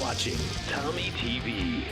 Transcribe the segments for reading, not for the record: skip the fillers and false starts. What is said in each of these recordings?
watching Tommy TV.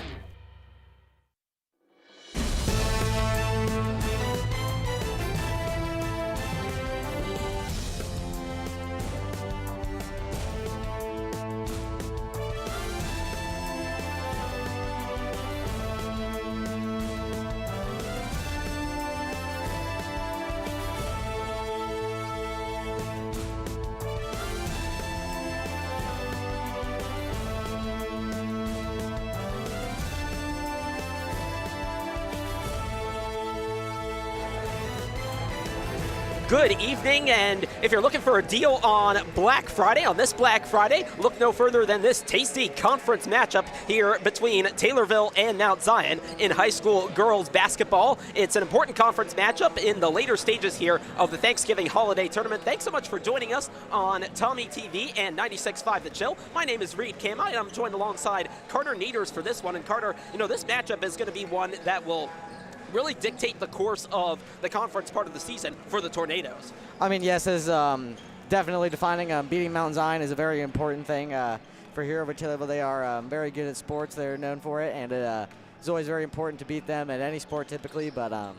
Good evening, and if you're looking for a deal on this Black Friday, look no further than this tasty conference matchup here between Taylorville and Mount Zion in high school girls basketball. It's an important conference matchup in the later stages here of the Thanksgiving holiday tournament. Thanks so much for joining us on Tommy TV and 96.5 The Chill. My name is Reed Kama, and I'm joined alongside Carter Neters for this one. And Carter, this matchup is going to be one that will really dictate the course of the conference part of the season for the Tornadoes. I mean, yes, as definitely defining beating Mount Zion is a very important thing for here over Taylorville. They are very good at sports. They're known for it, and it's always very important to beat them at any sport typically, but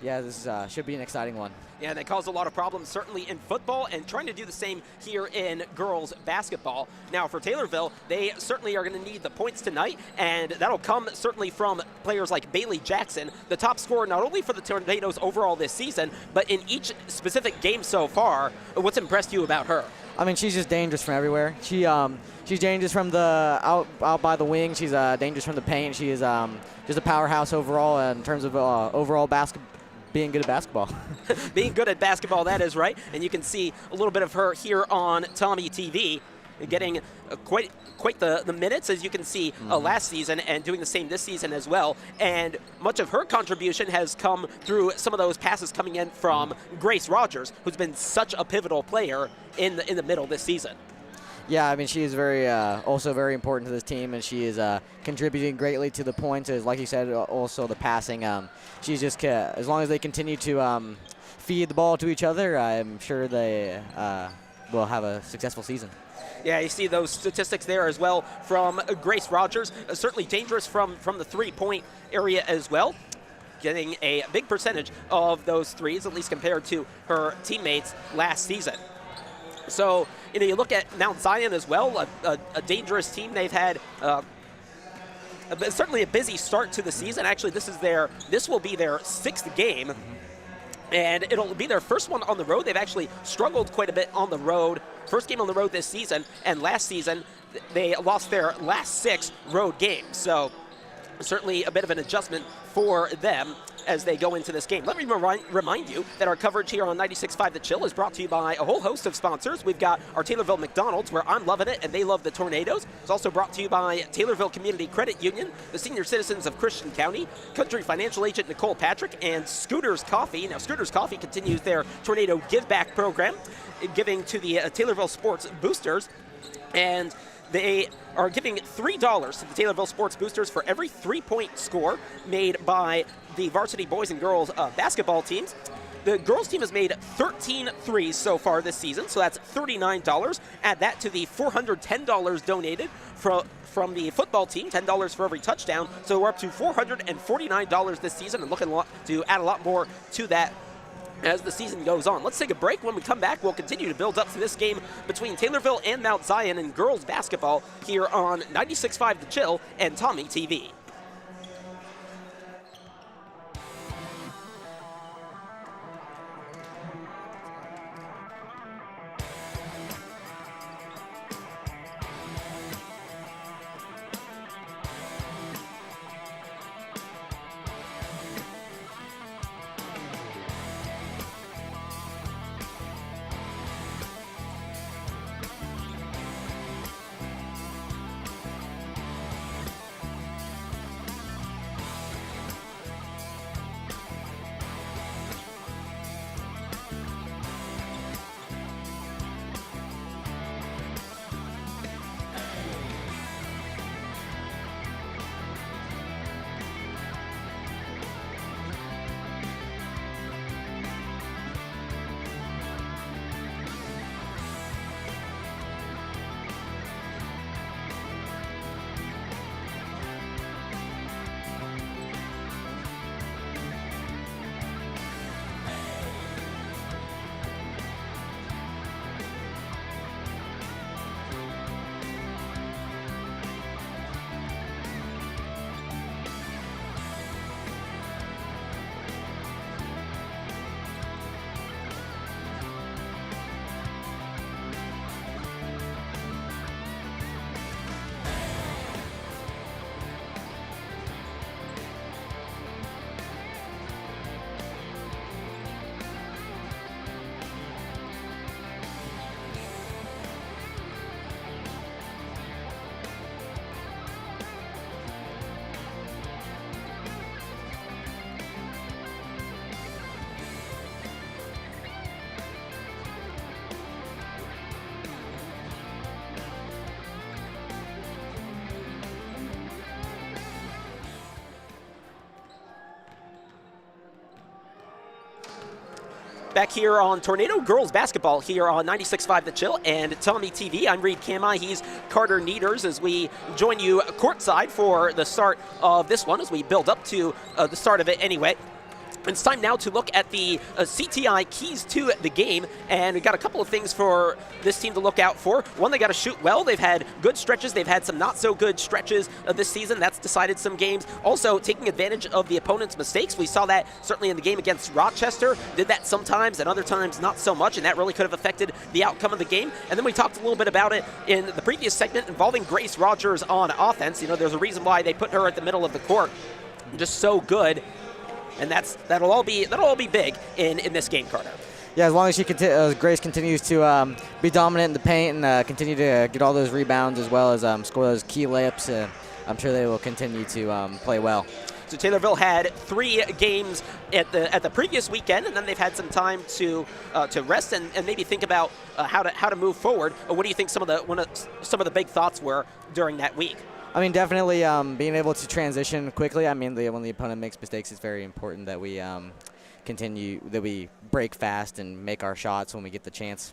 yeah, this should be an exciting one. Yeah, they cause a lot of problems, certainly in football, and trying to do the same here in girls basketball. Now, for Taylorville, they certainly are going to need the points tonight, and that'll come certainly from players like Bailey Jackson, the top scorer not only for the Tornadoes overall this season, but in each specific game so far. What's impressed you about her? I mean, she's just dangerous from everywhere. She's dangerous from the out by the wing. She's dangerous from the paint. She is just a powerhouse overall in terms of overall being good at basketball. Being good at basketball, that is right. And you can see a little bit of her here on Tommy TV, getting quite the minutes, as you can see last season, and doing the same this season as well. And much of her contribution has come through some of those passes coming in from Grace Rogers, who's been such a pivotal player in the middle this season. Yeah, I mean, she is also very important to this team, and she is contributing greatly to the points, as like you said, also the passing. She's just, as long as they continue to feed the ball to each other, I'm sure they will have a successful season. Yeah, you see those statistics there as well from Grace Rogers. Certainly dangerous from the three-point area as well, getting a big percentage of those threes, at least compared to her teammates last season. So, you look at Mount Zion as well, a dangerous team. They've had certainly a busy start to the season. Actually, this will be their sixth game, and it'll be their first one on the road. They've actually struggled quite a bit on the road. First game on the road this season, and last season they lost their last 6 road games. So certainly a bit of an adjustment for them as they go into this game. Let me remind you that our coverage here on 96.5 The Chill is brought to you by a whole host of sponsors. We've got our Taylorville McDonald's, where I'm loving it and they love the Tornadoes. It's also brought to you by Taylorville Community Credit Union, the senior citizens of Christian County, Country Financial Agent Nicole Patrick, and Scooters Coffee. Now, Scooters Coffee continues their Tornado Give Back program, giving to the Taylorville Sports Boosters, and they are giving $3 to the Taylorville Sports Boosters for every 3-point score made by the varsity boys and girls basketball teams. The girls team has made 13 threes so far this season, so that's $39. Add that to the $410 donated from the football team, $10 for every touchdown. So we're up to $449 this season, and looking to add a lot more to that as the season goes on. Let's take a break. When we come back, we'll continue to build up to this game between Taylorville and Mount Zion in girls basketball here on 96.5 The Chill and Tommy TV. Back here on Tornado Girls Basketball here on 96.5 The Chill and Tommy TV. I'm Reed Kama. He's Carter Needers as we join you courtside for the start of this one as we build up to the start of it anyway. It's time now to look at the CTI keys to the game, and we've got a couple of things for this team to look out for. One, they got to shoot well. They've had good stretches. They've had some not so good stretches this season. That's decided some games. Also, taking advantage of the opponent's mistakes. We saw that certainly in the game against Rochester. Did that sometimes, and other times not so much, and that really could have affected the outcome of the game. And then we talked a little bit about it in the previous segment involving Grace Rogers on offense. You know, there's a reason why they put her at the middle of the court. Just so good. And that'll all be big in this game, Carter. Yeah, as long as Grace continues to be dominant in the paint and continue to get all those rebounds as well as score those key layups, I'm sure they will continue to play well. So Taylorville had 3 games at the previous weekend, and then they've had some time to rest and maybe think about how to move forward. What do you think some of the big thoughts were during that week? I mean, definitely being able to transition quickly. I mean, when the opponent makes mistakes, it's very important that we we break fast and make our shots when we get the chance.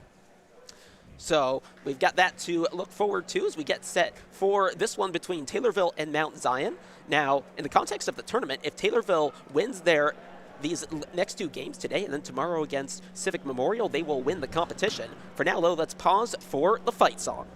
So we've got that to look forward to as we get set for this one between Taylorville and Mount Zion. Now, in the context of the tournament, if Taylorville wins these next 2 games today and then tomorrow against Civic Memorial, they will win the competition. For now, though, let's pause for the fight song.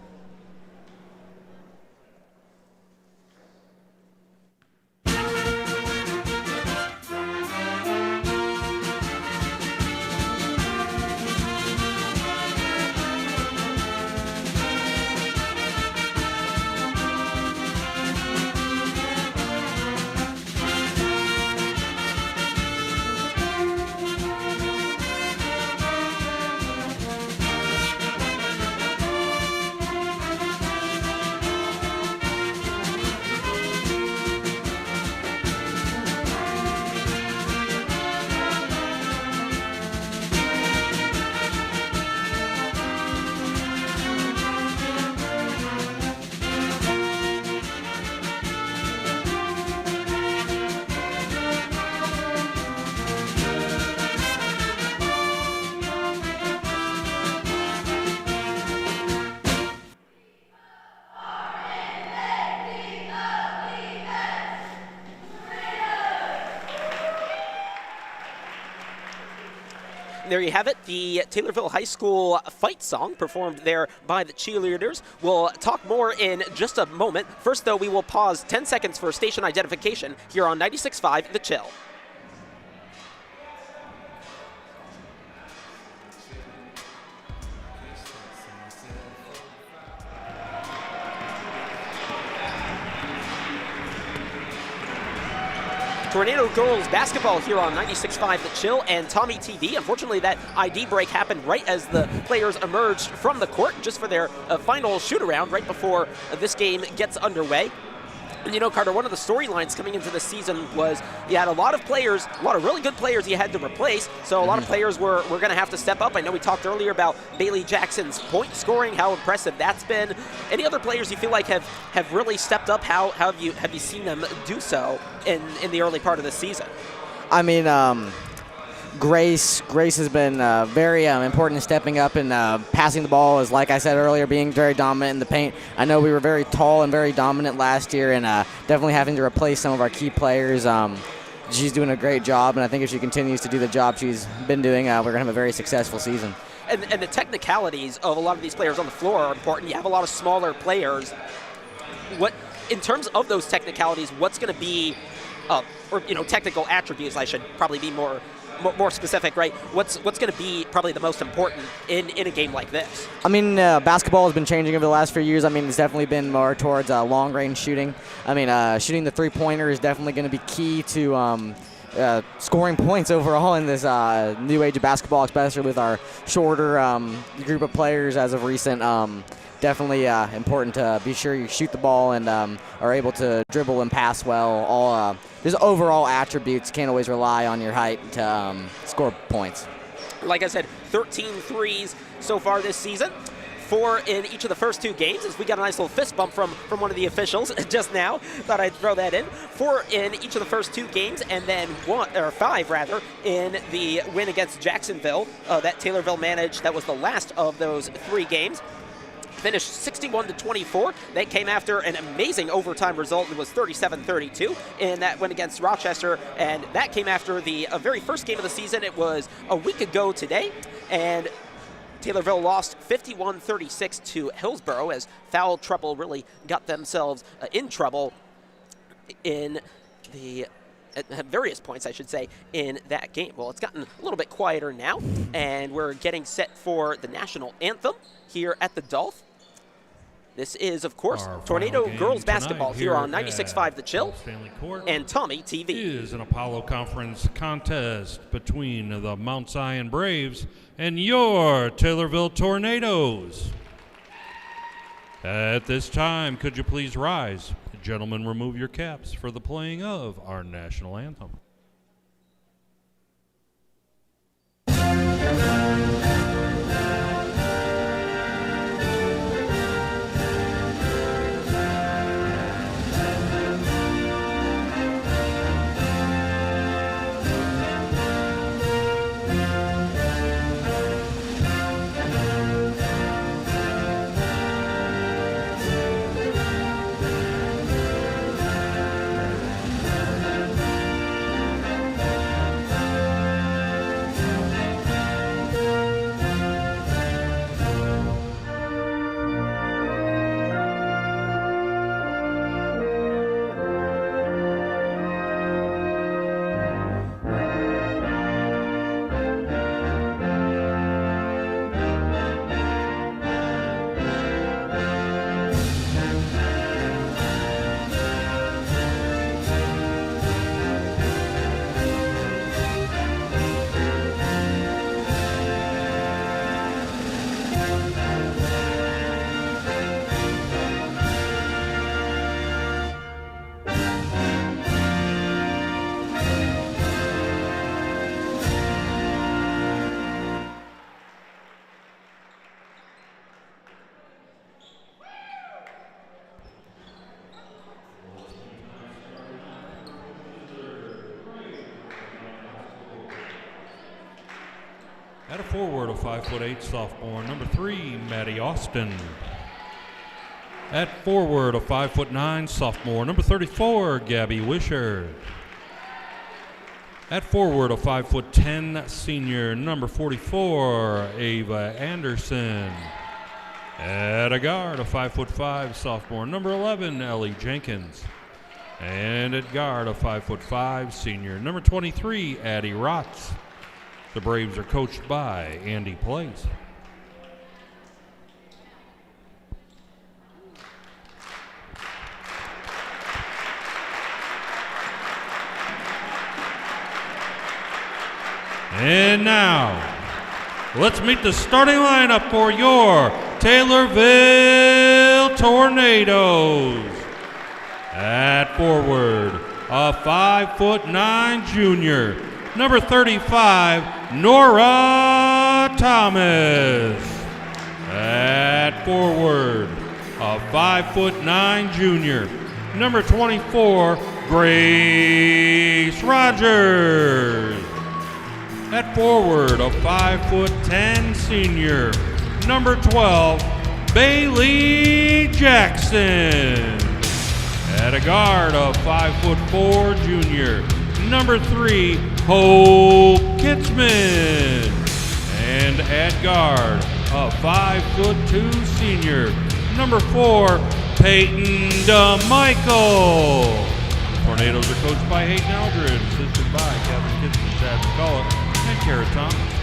There you have it, the Taylorville High School fight song performed there by the cheerleaders. We'll talk more in just a moment. First, though, we will pause 10 seconds for station identification here on 96.5 The Chill. Tornado Girls Basketball here on 96.5 The Chill and Tommy TV. Unfortunately, that ID break happened right as the players emerged from the court just for their final shoot-around right before this game gets underway. And you know, Carter, one of the storylines coming into the season was you had a lot of players, a lot of really good players you had to replace, so a lot of players were going to have to step up. I know we talked earlier about Bailey Jackson's point scoring, how impressive that's been. Any other players you feel like have really stepped up? How have you seen them do so in the early part of the season? I mean, Grace has been very important in stepping up and passing the ball, as like I said earlier, being very dominant in the paint. I know we were very tall and very dominant last year, and definitely having to replace some of our key players. She's doing a great job, and I think if she continues to do the job she's been doing, we're going to have a very successful season. And the technicalities of a lot of these players on the floor are important. You have a lot of smaller players. What, in terms of those technicalities, what's going to be, technical attributes, I should probably be more specific, right? What's going to be probably the most important in a game like this? I mean, basketball has been changing over the last few years. I mean, it's definitely been more towards long-range shooting. I mean, shooting the three-pointer is definitely going to be key to scoring points overall in this new age of basketball, especially with our shorter group of players as of recent. Definitely important to be sure you shoot the ball and are able to dribble and pass well. All just overall attributes. Can't always rely on your height to score points. Like I said, 13 threes so far this season. 4 in each of the first 2 games, as we got a nice little fist bump from one of the officials just now. Thought I'd throw that in. 4 in each of the first 2 games, and then 5 rather in the win against Jacksonville that Taylorville managed. That was the last of those 3 games. Finished 61-24. They came after an amazing overtime result. It was 37-32 in that win against Rochester, and that came after the very first game of the season. It was a week ago today, and Taylorville lost 51-36 to Hillsborough as foul trouble really got themselves in trouble in the at various points, I should say, in that game. Well, it's gotten a little bit quieter now, and we're getting set for the national anthem here at the Dolph. This is, of course, Tornado Girls Basketball here on 96.5 The Chill and Tommy TV. Is an Apollo Conference contest between the Mount Zion Braves and your Taylorville Tornadoes. At this time, could you please rise? Gentlemen, remove your caps for the playing of our national anthem. At a forward, a 5'8" sophomore, number 3, Maddie Austin. At forward, a 5'9" sophomore, number 34, Gabby Wisher. At forward, a 5'10" senior, number 44, Ava Anderson. At a guard, a 5'5" sophomore, number 11, Ellie Jenkins. And at guard, a 5'5" senior, number 23, Addie Rotz. The Braves are coached by Andy Place. And now, let's meet the starting lineup for your Taylorville Tornadoes. At forward, a 5'9" junior, number 35, Nora Thomas. At forward, a 5'9" junior, number 24, Grace Rogers. At forward, a 5'10" senior, number 12, Bailey Jackson. At a guard, a 5'4" junior, number 3, Hope Kitzman. And at guard, a 5'2" senior, number 4, Peyton DeMichael. Tornadoes are coached by Hayden Eldridge, assisted by Kevin Kitzman, Chad McCullough, and Kara Thomas.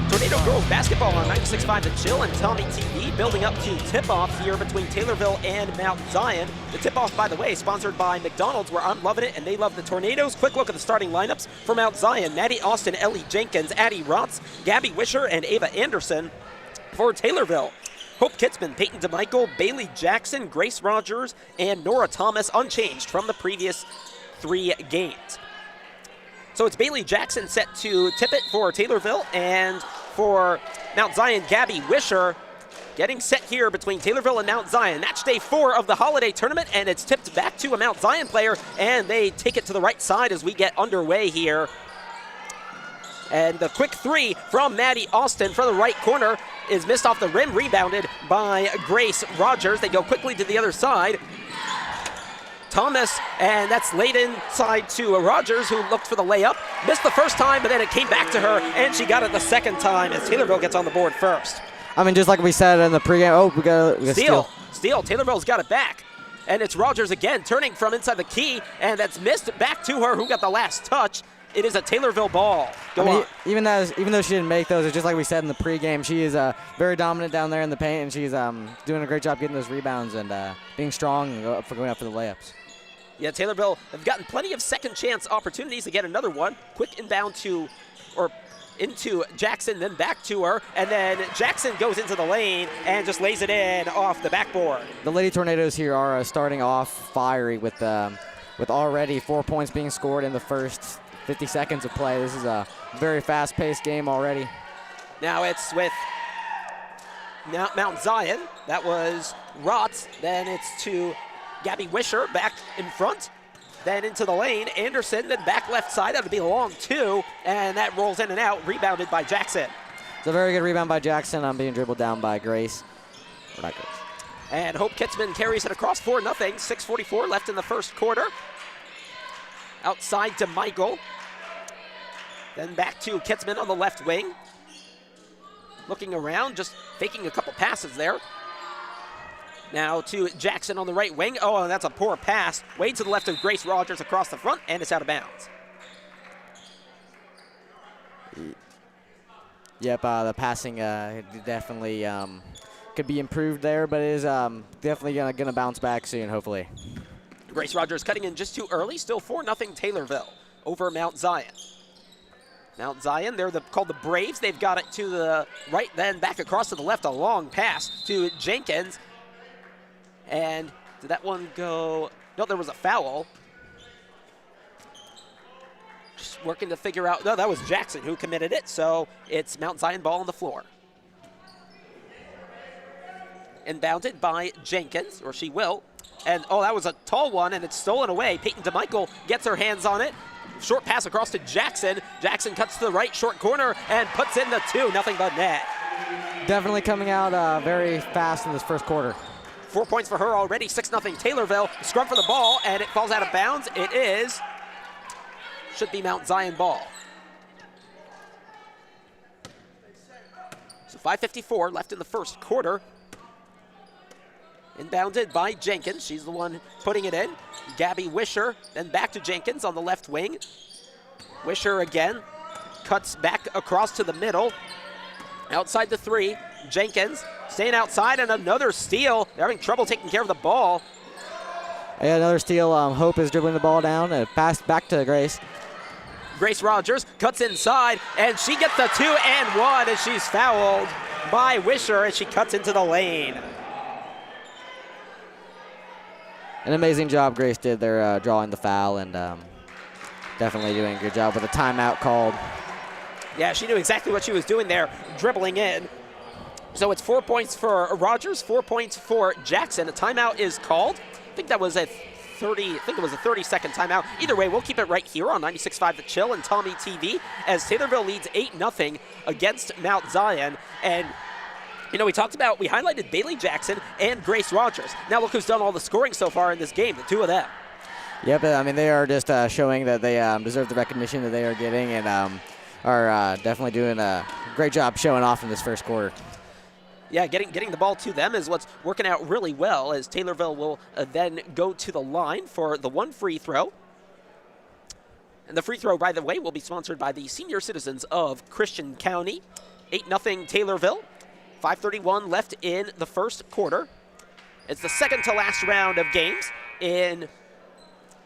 Tornado Girls Basketball on 96.5 The Chill and Tommy TV, building up to tip-off here between Taylorville and Mount Zion. The tip-off, by the way, sponsored by McDonald's, where I'm loving it and they love the Tornadoes. Quick look at the starting lineups for Mount Zion: Maddie Austin, Ellie Jenkins, Addie Rotz, Gabby Wisher, and Ava Anderson. For Taylorville, Hope Kitzman, Peyton DeMichael, Bailey Jackson, Grace Rogers, and Nora Thomas, unchanged from the previous 3 games. So it's Bailey Jackson set to tip it for Taylorville, and for Mount Zion, Gabby Wisher getting set here between Taylorville and Mount Zion. Match day 4 of the holiday tournament, and it's tipped back to a Mount Zion player, and they take it to the right side as we get underway here. And the quick 3 from Maddie Austin from the right corner is missed off the rim, rebounded by Grace Rogers. They go quickly to the other side. Thomas, and that's laid inside to Rogers, who looked for the layup. Missed the first time, but then it came back to her, and she got it the second time as Taylorville gets on the board first. I mean, just like we said in the pregame, we got steal. Steal. Taylorville's got it back. And it's Rogers again, turning from inside the key, and that's missed back to her, who got the last touch. It is a Taylorville ball. Go on. Even though she didn't make those, it's just like we said in the pregame, she is very dominant down there in the paint, and she's doing a great job getting those rebounds and being strong and going up for the layups. Yeah, Taylorville have gotten plenty of second chance opportunities to get another one. Quick inbound into Jackson, then back to her, and then Jackson goes into the lane and just lays it in off the backboard. The Lady Tornadoes here are starting off fiery with already 4 points being scored in the first 50 seconds of play. This is a very fast-paced game already. Now it's with Mount Zion. That was Rotz. Then it's to Gabby Wisher back in front. Then into the lane. Anderson, then back left side. That would be a long 2. And that rolls in and out. Rebounded by Jackson. It's a very good rebound by Jackson. I'm being dribbled down by Grace. Or not Grace. And Hope Kitzman carries it across 4-0. 6:44 left in the first quarter. Outside to Michael. Then back to Kitzman on the left wing. Looking around, just faking a couple passes there. Now to Jackson on the right wing. Oh, and that's a poor pass. Way to the left of Grace Rogers across the front, and it's out of bounds. Yep, the passing definitely could be improved there, but it is definitely gonna bounce back soon, hopefully. Grace Rogers cutting in just too early. Still 4-0 Taylorville over Mount Zion. Mount Zion, they're called the Braves. They've got it to the right, then back across to the left. A long pass to Jenkins. And did that one go? No, there was a foul. Just working to figure out. No, that was Jackson who committed it. So it's Mount Zion ball on the floor. Inbounded by Jenkins, or she will. And oh, that was a tall one, and it's stolen away. Peyton DeMichael gets her hands on it. Short pass across to Jackson. Jackson cuts to the right short corner and puts in the 2. Nothing but net. Definitely coming out very fast in this first quarter. 4 points for her already. 6-0 Taylorville. Scrum for the ball, and it falls out of bounds. It is. Should be Mount Zion ball. So 5:54 left in the first quarter. Inbounded by Jenkins. She's the one putting it in. Gabby Wisher, then back to Jenkins on the left wing. Wisher again. Cuts back across to the middle. Outside the 3. Jenkins staying outside, and another steal. They're having trouble taking care of the ball. Yeah, another steal. Hope is dribbling the ball down and pass back to Grace. Grace Rogers cuts inside, and she gets the 2 and 1 as she's fouled by Wisher as she cuts into the lane. An amazing job Grace did there drawing the foul, and definitely doing a good job with a timeout called. Yeah, she knew exactly what she was doing there, dribbling in. So it's 4 points for Rogers, 4 points for Jackson. A timeout is called. I think that was a 30-second timeout. Either way, we'll keep it right here on 96.5 The Chill and Tommy TV as Taylorville leads 8-0 against Mount Zion. And you know, we highlighted Bailey Jackson and Grace Rogers. Now look who's done all the scoring so far in this game, the 2 of them. Yep, I mean, they are just showing that they deserve the recognition that they are getting, and are definitely doing a great job showing off in this first quarter. Yeah, getting the ball to them is what's working out really well, as Taylorville will then go to the line for the 1 free throw. And the free throw, by the way, will be sponsored by the senior citizens of Christian County. 8-0 Taylorville. 5:31 left in the first quarter. It's the second to last round of games in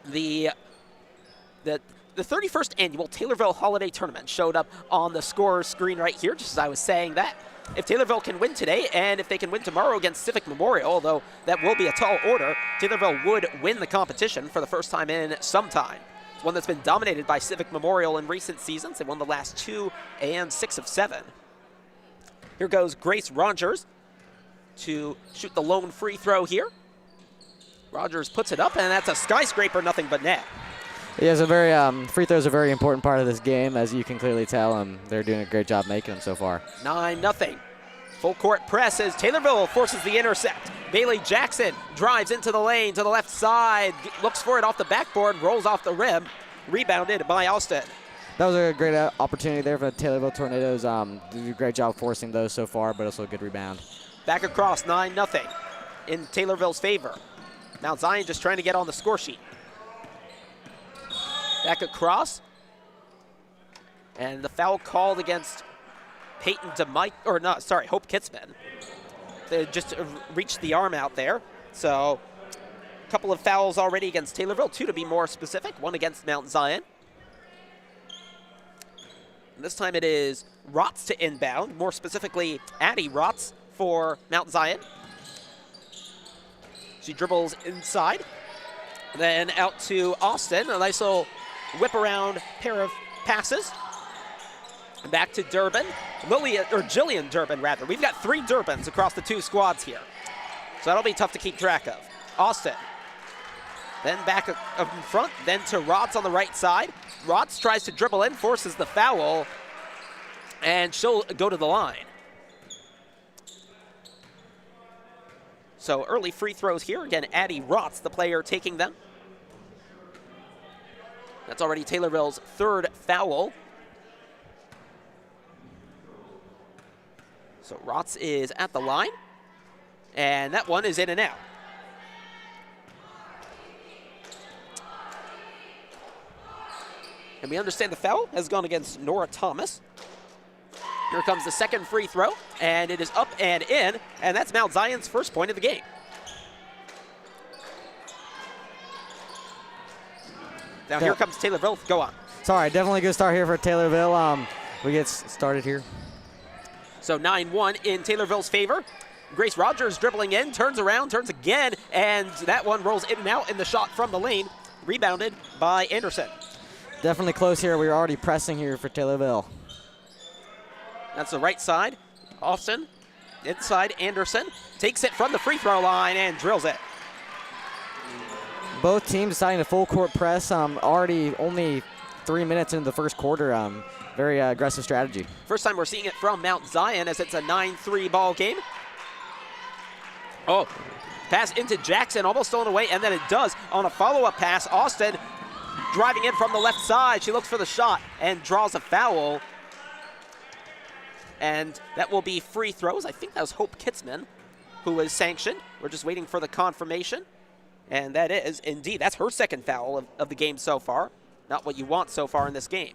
the 31st annual Taylorville Holiday Tournament. Showed up on the score screen right here, just as I was saying that. If Taylorville can win today, and if they can win tomorrow against Civic Memorial, although that will be a tall order, Taylorville would win the competition for the first time in some time. It's one that's been dominated by Civic Memorial in recent seasons. They won the last 2 and 6 of 7. Here goes Grace Rogers. to shoot the lone free throw here. Rogers puts it up, and that's a skyscraper, nothing but net. He has a very free throws are a very important part of this game, as you can clearly tell. They're doing a great job making them so far. 9-0. Full court press as Taylorville forces the intercept. Bailey Jackson drives into the lane to the left side, looks for it off the backboard, rolls off the rim, rebounded by Austin. That was a great opportunity there for the Taylorville Tornadoes. Do a great job forcing those so far, but also a good rebound. Back across, 9-0 in Taylorville's favor. Mount Zion just trying to get on the score sheet. Back across. And the foul called against Peyton Hope Kitzman. They just reached the arm out there. So a couple of fouls already against Taylorville, 2 to be more specific, 1 against Mount Zion. And this time it is Rotz to inbound, more specifically Addie Rotz for Mount Zion. She dribbles inside, then out to Austin. A nice little whip around pair of passes. Back to Durbin, Jillian Durbin rather. We've got 3 Durbins across the 2 squads here. So that'll be tough to keep track of. Austin, then back up in front, then to Rotz on the right side. Rotz tries to dribble in, forces the foul, and she'll go to the line. So early free throws here. Again, Addie Rotz, the player taking them. That's already Taylorville's 3rd foul. So Rotz is at the line, and that one is in and out. And we understand the foul has gone against Nora Thomas. Here comes the 2nd free throw, and it is up and in, and that's Mount Zion's 1st point of the game. Now here comes Taylorville. Go on. Sorry, definitely good start here for Taylorville. We get started here. So 9-1 in Taylorville's favor. Grace Rogers dribbling in, turns around, turns again, and that one rolls in and out in the shot from the lane. Rebounded by Anderson. Definitely close here. We were already pressing here for Taylorville. That's the right side. Austin, inside Anderson, takes it from the free throw line and drills it. Both teams deciding to full court press. Already only 3 minutes into the first quarter. Very aggressive strategy. First time we're seeing it from Mount Zion, as it's a 9-3 ball game. Oh, pass into Jackson, almost stolen away, and then it does on a follow-up pass. Austin driving in from the left side. She looks for the shot and draws a foul. And that will be free throws. I think that was Hope Kitzman who was sanctioned. We're just waiting for the confirmation. And that is, indeed, that's her 2nd foul of the game so far. Not what you want so far in this game.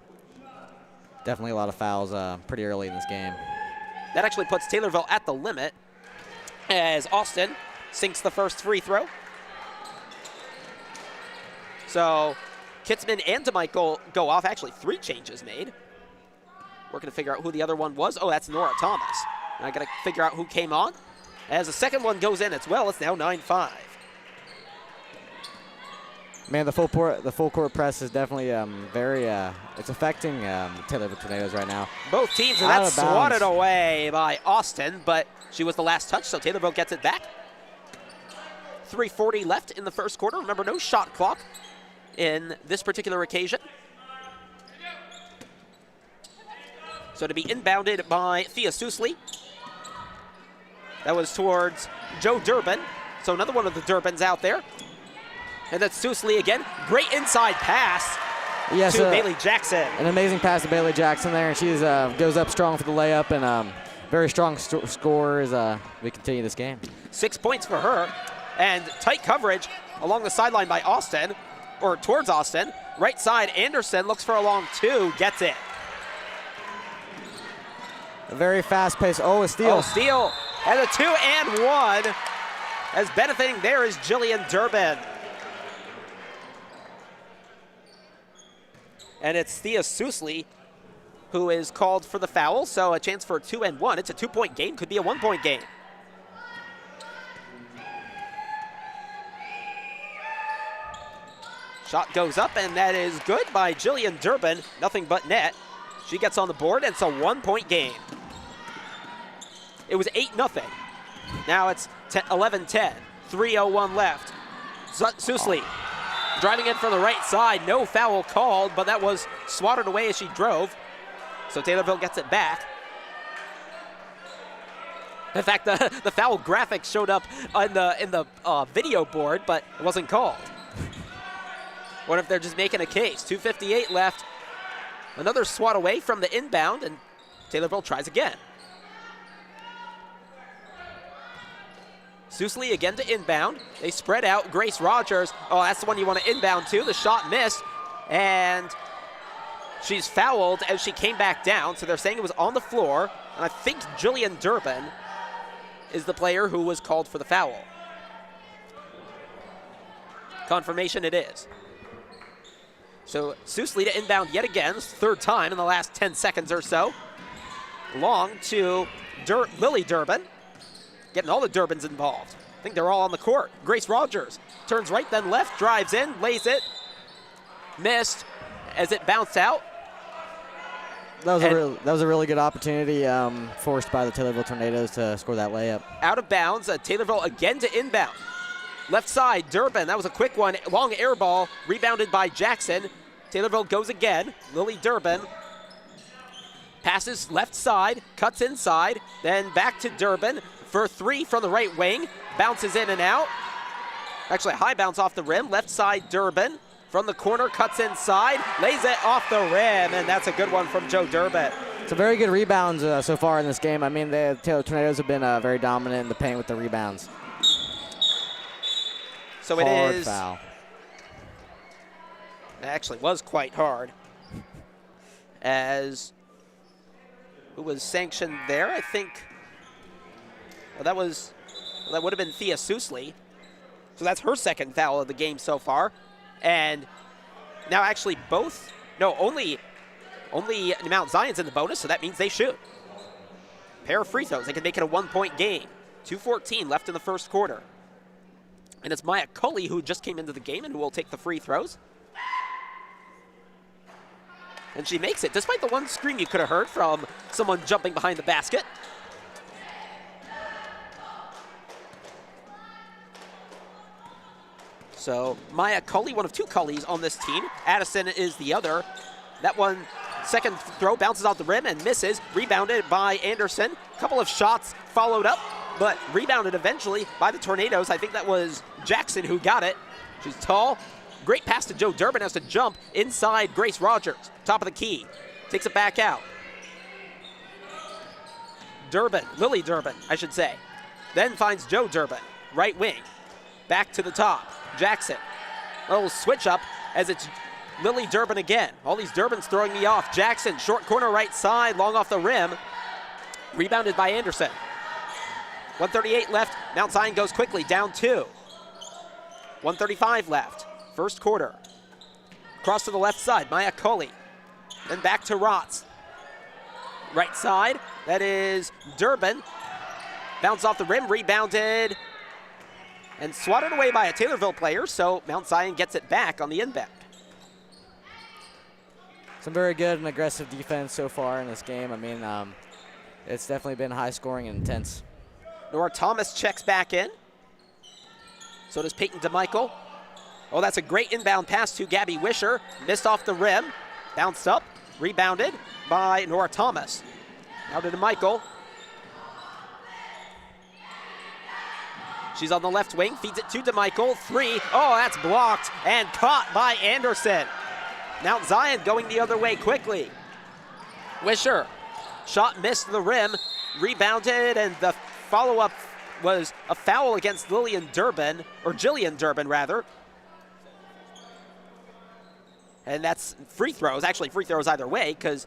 Definitely a lot of fouls pretty early in this game. That actually puts Taylorville at the limit as Austin sinks the 1st free throw. So Kitzman and DeMichael go off. Actually, 3 changes made. We're going to figure out who the other one was. Oh, that's Nora Thomas. And I got to figure out who came on. As the 2nd one goes in as well, it's now 9-5. Man, the full court press is definitely it's affecting Taylorville Tornadoes right now. Both teams, and that's swatted away by Austin, but she was the last touch, so Taylorville gets it back. 3:40 left in the 1st quarter. Remember, no shot clock in this particular occasion. So to be inbounded by Thea Sousley. That was towards Joe Durbin. So another one of the Durbins out there. And that's Sousley again. Great inside pass to Bailey Jackson. An amazing pass to Bailey Jackson there. And she goes up strong for the layup, and very strong score as we continue this game. 6 points for her. And tight coverage along the sideline by Austin, or towards Austin. Right side, Anderson looks for a long 2, gets it. A very fast pace. Oh, a steal. Oh, steal. And a 2 and 1. As benefiting there is Jillian Durbin. And it's Thea Sousley who is called for the foul, so a chance for a 2 and 1. It's a 2-point game, could be a 1-point game. Shot goes up, and that is good by Jillian Durbin. Nothing but net. She gets on the board, and it's a 1-point game. It was 8-0. Now it's 11-10, 3:01 left. Susli driving in from the right side, no foul called, but that was swatted away as she drove. So Taylorville gets it back. In fact, the foul graphic showed up in the video board, but it wasn't called. What if they're just making a case? 2:58 left. Another swat away from the inbound, and Taylorville tries again. Susli again to inbound. They spread out. Grace Rogers, oh, that's the one you want to inbound to. The shot missed, and she's fouled as she came back down, so they're saying it was on the floor, and I think Jillian Durbin is the player who was called for the foul. Confirmation it is. So Susli to inbound yet again, third time in the last 10 seconds or so. Long to Lily Durbin, getting all the Durbins involved. I think they're all on the court. Grace Rogers turns right then left, drives in, lays it, missed as it bounced out. That was a really good opportunity forced by the Taylorville Tornadoes to score that layup. Out of bounds, Taylorville again to inbound. Left side, Durbin, that was a quick one. Long air ball, rebounded by Jackson. Taylorville goes again. Lily Durbin passes left side, cuts inside, then back to Durbin for three from the right wing. Bounces in and out. Actually, a high bounce off the rim. Left side, Durbin. From the corner, cuts inside, lays it off the rim, and that's a good one from Joe Durbin. It's a very good rebounds so far in this game. I mean, the Taylor Tornadoes have been very dominant in the paint with the rebounds. So hard it is. Foul. It actually was quite hard. As who was sanctioned there? I think. Well, that would have been Thea Susli. So that's her second foul of the game so far. And now actually only Mount Zion's in the bonus, so that means they shoot. Pair of free throws, they can make it a 1-point game. 2:14 left in the first quarter. And it's Maya Cully who just came into the game and who will take the free throws. And she makes it, despite the one scream you could have heard from someone jumping behind the basket. So Maya Cully, one of two Cullys on this team. Addison is the other. That one, second throw, bounces off the rim and misses. Rebounded by Anderson. A couple of shots followed up, but rebounded eventually by the Tornadoes. I think that was Jackson who got it. She's tall. Great pass to Joe Durbin, has to jump inside Grace Rogers. Top of the key. Takes it back out. Lily Durbin, I should say. Then finds Joe Durbin, right wing. Back to the top. Jackson, a little switch up as it's Lily Durbin again. All these Durbins throwing me off. Jackson, short corner right side, long off the rim. Rebounded by Anderson. 1:38 left. Mount Zion goes quickly, down 2. 1:35 left. First quarter. Cross to the left side, Maya Cully. Then back to Rotz. Right side, that is Durbin. Bounce off the rim, rebounded. And swatted away by a Taylorville player, so Mount Zion gets it back on the inbound. Some very good and aggressive defense so far in this game. I mean, it's definitely been high scoring and intense. Nora Thomas checks back in. So does Peyton DeMichael. Oh, that's a great inbound pass to Gabby Wisher. Missed off the rim. Bounced up. Rebounded by Nora Thomas. Now to DeMichael. She's on the left wing, feeds it to DeMichael. 3, oh, that's blocked and caught by Anderson. Mount Zion going the other way quickly. Wisher, shot missed the rim, rebounded, and the follow-up was a foul against Jillian Durbin rather. And that's free throws, actually free throws either way, because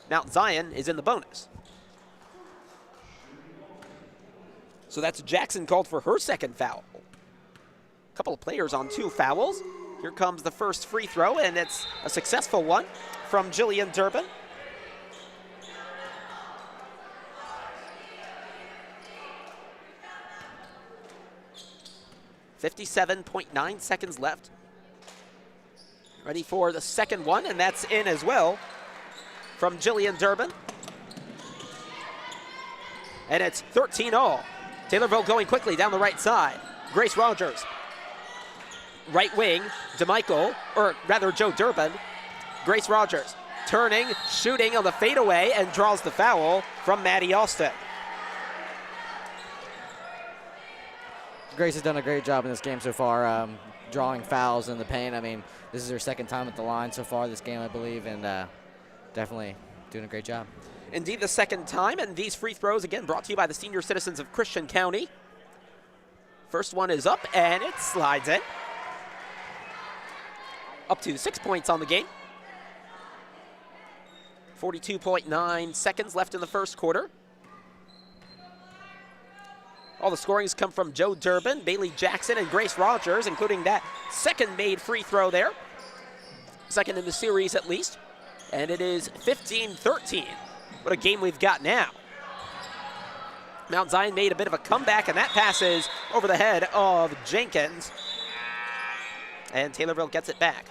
Mount Zion is in the bonus. So that's Jackson called for her second foul. A couple of players on 2 fouls. Here comes the first free throw, and it's a successful one from Jillian Durbin. .9 seconds left. Ready for the second one, and that's in as well from Jillian Durbin. And it's 13-all. Taylorville going quickly down the right side. Grace Rogers. Right wing, DeMichael, or rather Joe Durbin. Grace Rogers turning, shooting on the fadeaway, and draws the foul from Maddie Austin. Grace has done a great job in this game so far, drawing fouls in the paint. I mean, this is her second time at the line so far this game, I believe, and definitely doing a great job. Indeed, the second time, and these free throws, again, brought to you by the senior citizens of Christian County. First one is up, and it slides in. Up to 6 points on the game. 42.9 seconds left in the first quarter. All the scorings come from Joe Durbin, Bailey Jackson, and Grace Rogers, including that second made free throw there. Second in the series, at least. And it is 15-13. What a game we've got now. Mount Zion made a bit of a comeback, and that passes over the head of Jenkins. And Taylorville gets it back.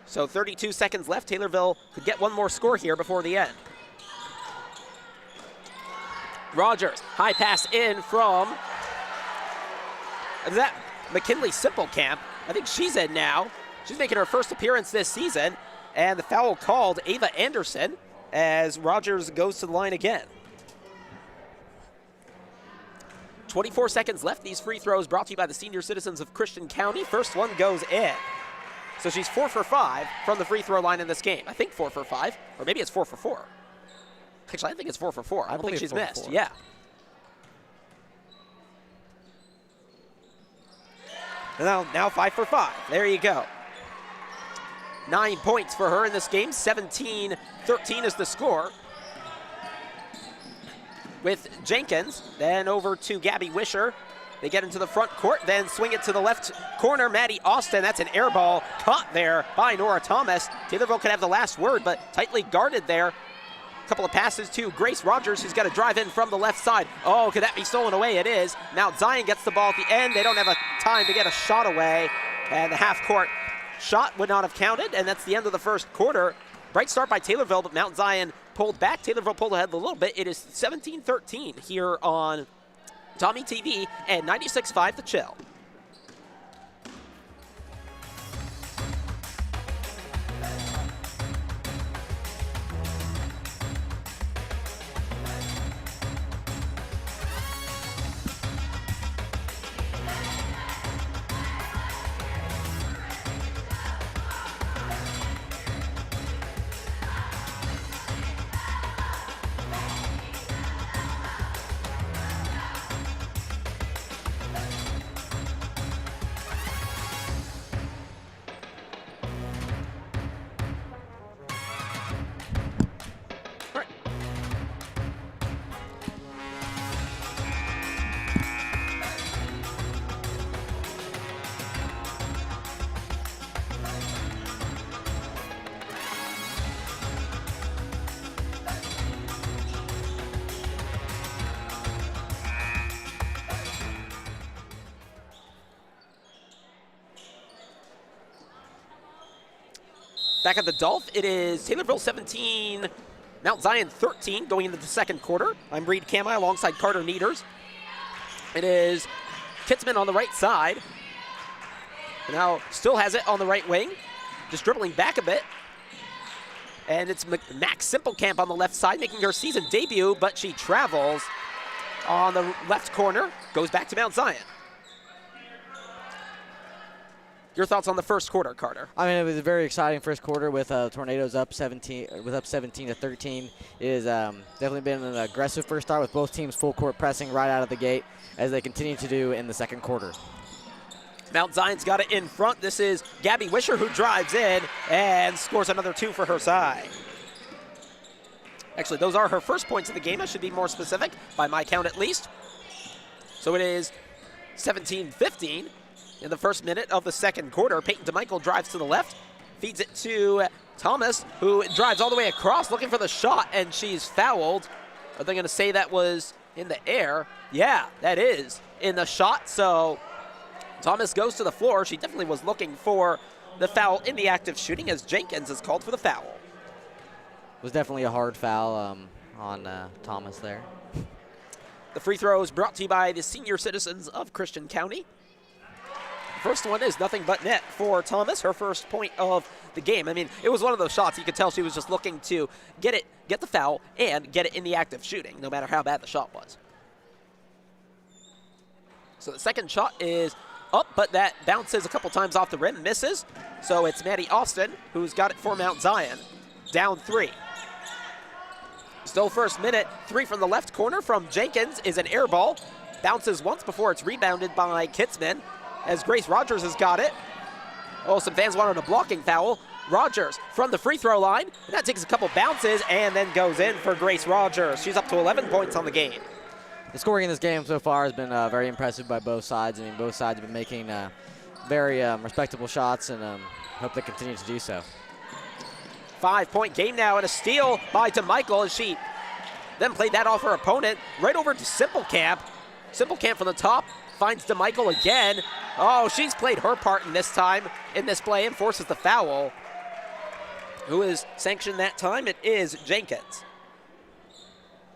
So 32 seconds left. Taylorville could get one more score here before the end. Rogers, high pass in from, is that McKinley Simplecamp? I think she's in now. She's making her first appearance this season. And the foul called Ava Anderson as Rogers goes to the line again. 24 seconds left. These free throws brought to you by the senior citizens of Christian County. First one goes in. So she's 4 for 5 from the free throw line in this game. I think 4 for 5, or maybe it's 4 for 4. Actually, I think it's 4 for 4. I don't think she's missed. Yeah. Now 5 for 5. There you go. 9 points for her in this game. 17-13 is the score. With Jenkins, then over to Gabby Wisher. They get into the front court, then swing it to the left corner. Maddie Austin, that's an air ball caught there by Nora Thomas. Taylorville could have the last word, but tightly guarded there. A couple of passes to Grace Rogers, who's got to drive in from the left side. Oh, could that be stolen away? It is. Mount Zion gets the ball at the end. They don't have a time to get a shot away, and the half-court shot would not have counted, and that's the end of the first quarter. Bright start by Taylorville, but Mount Zion pulled back. Taylorville pulled ahead a little bit. It is 17-13 here on Tommy TV and 96.5 The Chill. Back at the Dolph, it is Taylorville 17, Mount Zion 13 going into the second quarter. I'm Reed Kamai alongside Carter Nieders. It is Kitzman on the right side. Now still has it on the right wing, just dribbling back a bit. And it's Max Simplecamp on the left side making her season debut, but she travels on the left corner, goes back to Mount Zion. Your thoughts on the first quarter, Carter? I mean, it was a very exciting first quarter with Tornadoes up 17-13. It has definitely been an aggressive first start with both teams full court pressing right out of the gate, as they continue to do in the second quarter. Mount Zion's got it in front. This is Gabby Wisher who drives in and scores another 2 for her side. Actually, those are her first points of the game. I should be more specific, by my count at least. So it is 17-15. In the first minute of the second quarter, Peyton DeMichael drives to the left, feeds it to Thomas, who drives all the way across looking for the shot, and she's fouled. Are they going to say that was in the air? Yeah, that is in the shot. So Thomas goes to the floor. She definitely was looking for the foul in the act of shooting, as Jenkins is called for the foul. was definitely a hard foul on Thomas there. The free throw is brought to you by the senior citizens of Christian County. First one is nothing but net for Thomas, her first point of the game. I mean, it was one of those shots you could tell she was just looking to get the foul, and get it in the act of shooting, no matter how bad the shot was. So the second shot is up, but that bounces a couple times off the rim, misses. So it's Maddie Austin who's got it for Mount Zion, down 3. Still first minute, 3 from the left corner from Jenkins is an air ball. Bounces once before it's rebounded by Kitzman, as Grace Rogers has got it. Oh, some fans wanted a blocking foul. Rogers from the free throw line. And that takes a couple bounces and then goes in for Grace Rogers. She's up to 11 points on the game. The scoring in this game so far has been very impressive by both sides. I mean, both sides have been making very respectable shots, and hope they continue to do so. 5-point game now, and a steal by DeMichael as she then played that off her opponent right over to Simplecamp. Simplecamp from the top finds DeMichael again. Oh, she's played her part in this time in this play and forces the foul. Who is sanctioned that time? It is Jenkins.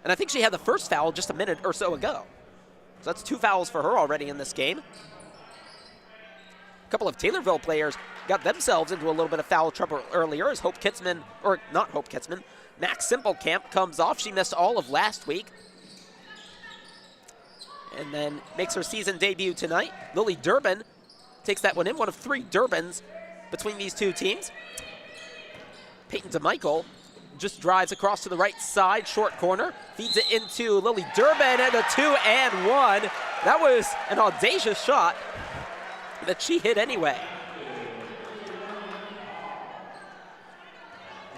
And I think she had the first foul just a minute or so ago. So that's 2 fouls for her already in this game. A couple of Taylorville players got themselves into a little bit of foul trouble earlier as Hope Kitzman, or not Hope Kitzman, Max Simplecamp comes off. She missed all of last week. And then makes her season debut tonight. Lily Durbin takes that one in, one of 3 Durbins between these two teams. Peyton DeMichael just drives across to the right side, short corner, feeds it into Lily Durbin, and a 2 and 1. That was an audacious shot that she hit anyway.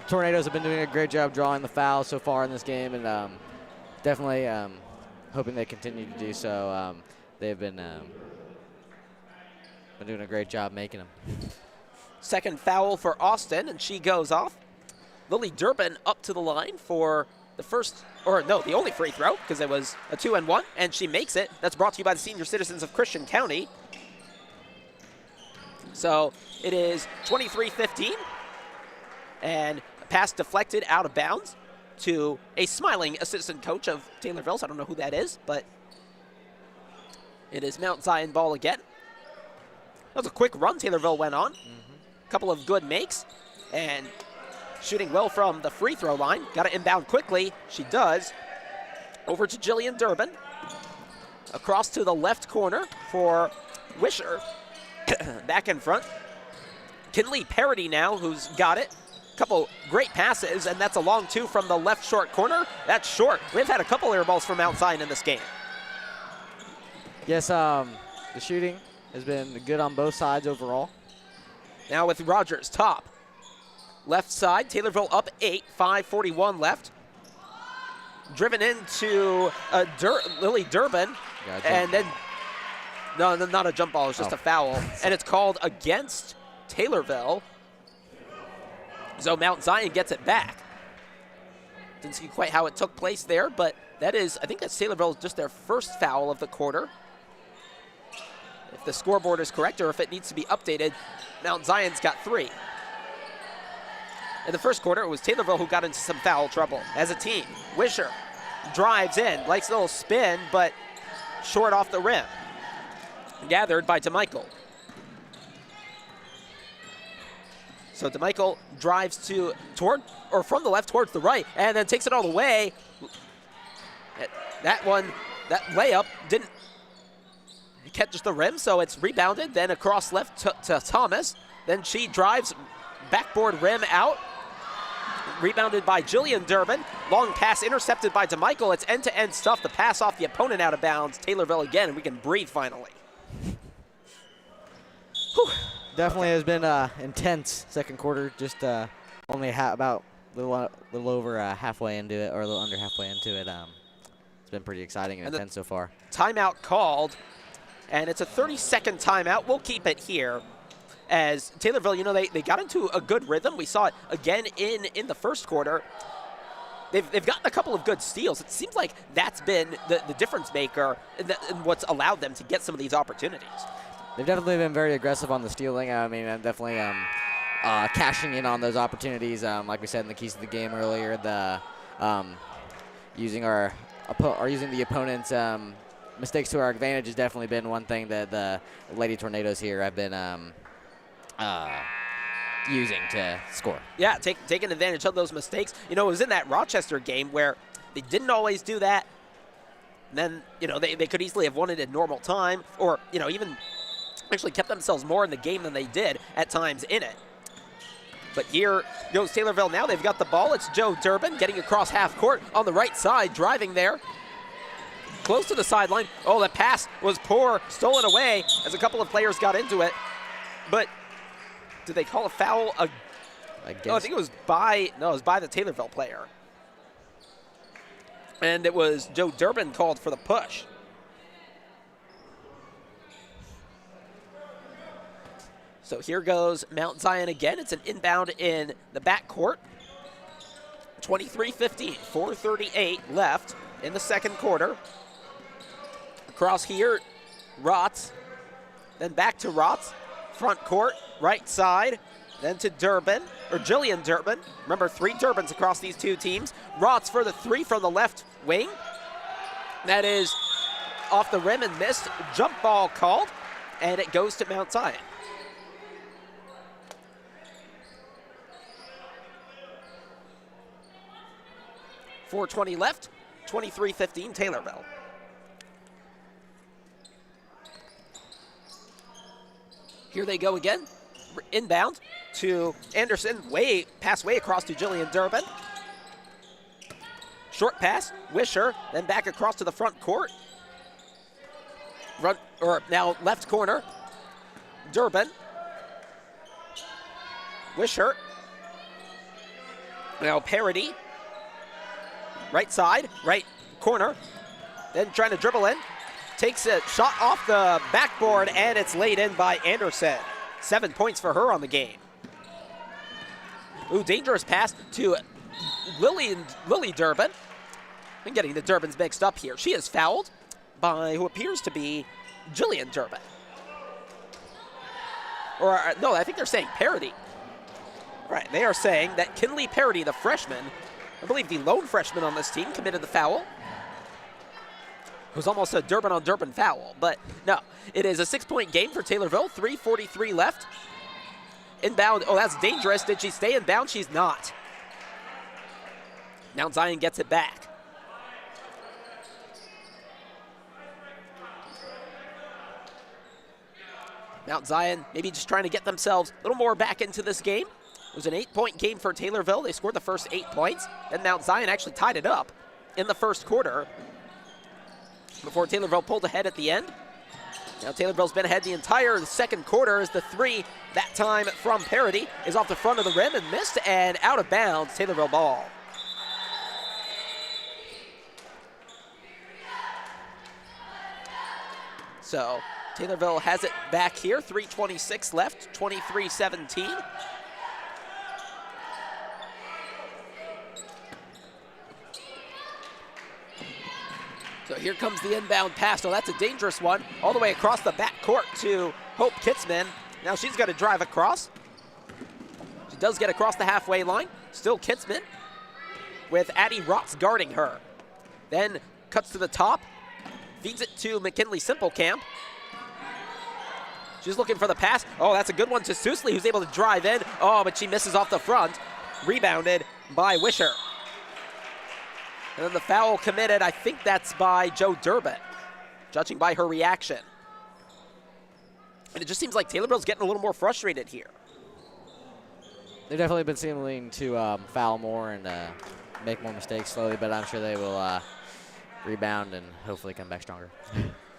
Tornadoes have been doing a great job drawing the fouls so far in this game, and definitely hoping they continue to do so. They've been doing a great job making them. Second foul for Austin, and she goes off. Lily Durbin up to the line for the the only free throw, because it was a 2 and 1, and she makes it. That's brought to you by the senior citizens of Christian County. So it is 23-15, and a pass deflected out of bounds to a smiling assistant coach of Taylorville. So I don't know who that is, but it is Mount Zion ball again. That was a quick run Taylorville went on. A couple of good makes, and shooting well from the free throw line. Got to inbound quickly. She does. Over to Jillian Durbin. Across to the left corner for Wisher. Back in front. Kinley Parody now, who's got it. Couple great passes, and that's a long 2 from the left short corner. That's short. We've had a couple air balls from Mount Zion in this game. Yes, the shooting has been good on both sides overall. Now with Rogers top. Left side, Taylorville up 8, 5:41 left. Driven into Lily Durbin, and then, no, not a jump ball, it's just a foul. And it's called against Taylorville. So Mount Zion gets it back. Didn't see quite how it took place there, but that is, I think that's Taylorville, just their first foul of the quarter. If the scoreboard is correct, or if it needs to be updated, Mount Zion's got 3. In the first quarter, it was Taylorville who got into some foul trouble as a team. Wisher drives in, likes a little spin, but short off the rim. Gathered by DeMichael. So DeMichael drives from the left towards the right, and then takes it all the way. That layup didn't catch the rim, so it's rebounded, then across left to Thomas. Then she drives backboard rim out. Rebounded by Jillian Durbin. Long pass intercepted by DeMichael. It's end-to-end stuff. The pass off the opponent out of bounds. Taylorville again, and we can breathe finally. Whew. Definitely has been intense second quarter. Just only about a little over halfway into it, or a little under halfway into it. It's been pretty exciting and intense so far. Timeout called, and it's a 30-second timeout. We'll keep it here. As Taylorville, they got into a good rhythm. We saw it again in the first quarter. They've gotten a couple of good steals. It seems like that's been the difference maker and what's allowed them to get some of these opportunities. They've definitely been very aggressive on the stealing. I mean, definitely cashing in on those opportunities. Like we said in the keys to the game earlier, the using the opponent's mistakes to our advantage has definitely been one thing that the Lady Tornadoes here have been using to score. Yeah, taking advantage of those mistakes. You know, it was in that Rochester game where they didn't always do that. And then, you know, they could easily have won it in normal time, or, you know, even actually kept themselves more in the game than they did at times in it. But here goes Taylorville now. They've got the ball. It's Joe Durbin getting across half court on the right side, driving there. Close to the sideline. Oh, that pass was poor, stolen away as a couple of players got into it. But did they call a foul? No, I think it was by the Taylorville player. And it was Joe Durbin called for the push. So here goes Mount Zion again. It's an inbound in the backcourt. 23-15, 4:38 left in the second quarter. Across here, Rotz, then back to Rotz, front court, right side, then to Durbin, or Jillian Durbin. Remember, 3 Durbins across these two teams. Rotz for the 3 from the left wing. That is off the rim and missed. Jump ball called, and it goes to Mount Zion. .420 left, 23-15 Taylorville. Here they go again. Inbound to Anderson, pass way across to Jillian Durbin. Short pass, Wisher, then back across to the front court. Now left corner, Durbin. Wisher. Now Parody. Right side, right corner. Then trying to dribble in. Takes a shot off the backboard, and it's laid in by Anderson. 7 points for her on the game. Ooh, dangerous pass to Lily Durbin. I'm getting the Durbins mixed up here. She is fouled by who appears to be Jillian Durbin. Or, no, I think they're saying Parody. Right, they are saying that Kinley Parody, the freshman, I believe the lone freshman on this team, committed the foul. It was almost a Durbin on Durbin foul, but no. It is a 6-point game for Taylorville, 3:43 left. Inbound, oh, that's dangerous. Did she stay inbound? She's not. Mount Zion gets it back. Mount Zion maybe just trying to get themselves a little more back into this game. It was an 8-point game for Taylorville. They scored the first 8 points. Then Mount Zion actually tied it up in the first quarter before Taylorville pulled ahead at the end. Now Taylorville's been ahead the entire second quarter as the 3, that time from Parody, is off the front of the rim and missed and out of bounds. Taylorville ball. So Taylorville has it back here, 3:26 left, 23-17. So here comes the inbound pass. Oh, that's a dangerous one. All the way across the backcourt to Hope Kitzman. Now she's got to drive across. She does get across the halfway line. Still Kitzman with Addie Rotz guarding her. Then cuts to the top. Feeds it to McKinley Simplecamp. She's looking for the pass. Oh, that's a good one to Sousley, who's able to drive in. Oh, but she misses off the front. Rebounded by Wisher. And then the foul committed, I think that's by Joe Durbin, judging by her reaction. And it just seems like Taylorville's getting a little more frustrated here. They've definitely been seeming to foul more and make more mistakes slowly, but I'm sure they will rebound and hopefully come back stronger.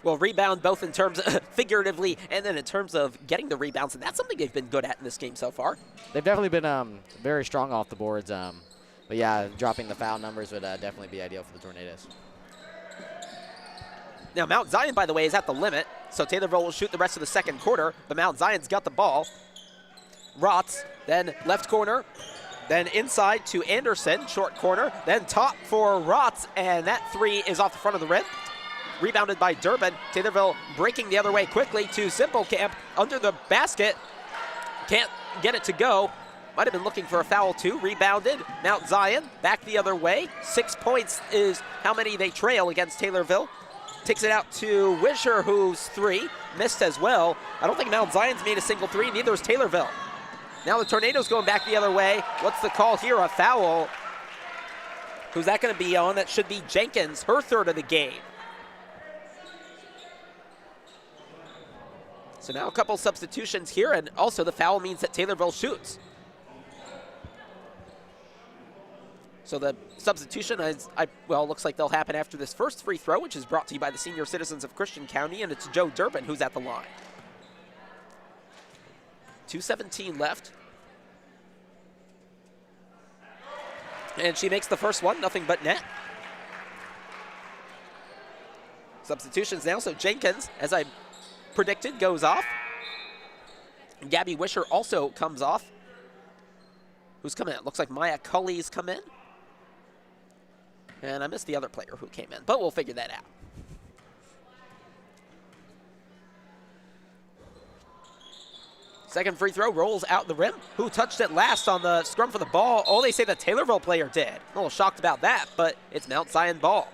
Well, rebound both in terms of figuratively and then in terms of getting the rebounds, and that's something they've been good at in this game so far. They've definitely been very strong off the boards. But yeah, dropping the foul numbers would definitely be ideal for the Tornadoes. Now, Mount Zion, by the way, is at the limit, so Taylorville will shoot the rest of the second quarter, but Mount Zion's got the ball. Rotz, then left corner, then inside to Anderson, short corner, then top for Rotz, and that 3 is off the front of the rim. Rebounded by Durbin. Taylorville breaking the other way quickly to Simplecamp under the basket. Can't get it to go. Might have been looking for a foul too. Rebounded. Mount Zion back the other way. 6 points is how many they trail against Taylorville. Takes it out to Wisher, who's 3. Missed as well. I don't think Mount Zion's made a single 3. Neither is Taylorville. Now the Tornadoes going back the other way. What's the call here? A foul. Who's that going to be on? That should be Jenkins, her 3rd of the game. So now a couple substitutions here, and also the foul means that Taylorville shoots. So the substitution is, looks like they'll happen after this first free throw, which is brought to you by the senior citizens of Christian County, and it's Joe Durbin who's at the line. 2:17 left. And she makes the first one, nothing but net. Substitutions now, so Jenkins, as I predicted, goes off. Gabby Wisher also comes off. Who's come in? Looks like Maya Cully's come in. And I missed the other player who came in, but we'll figure that out. Second free throw rolls out the rim. Who touched it last on the scrum for the ball? Oh, they say the Taylorville player did. I'm a little shocked about that, but it's Mount Zion ball.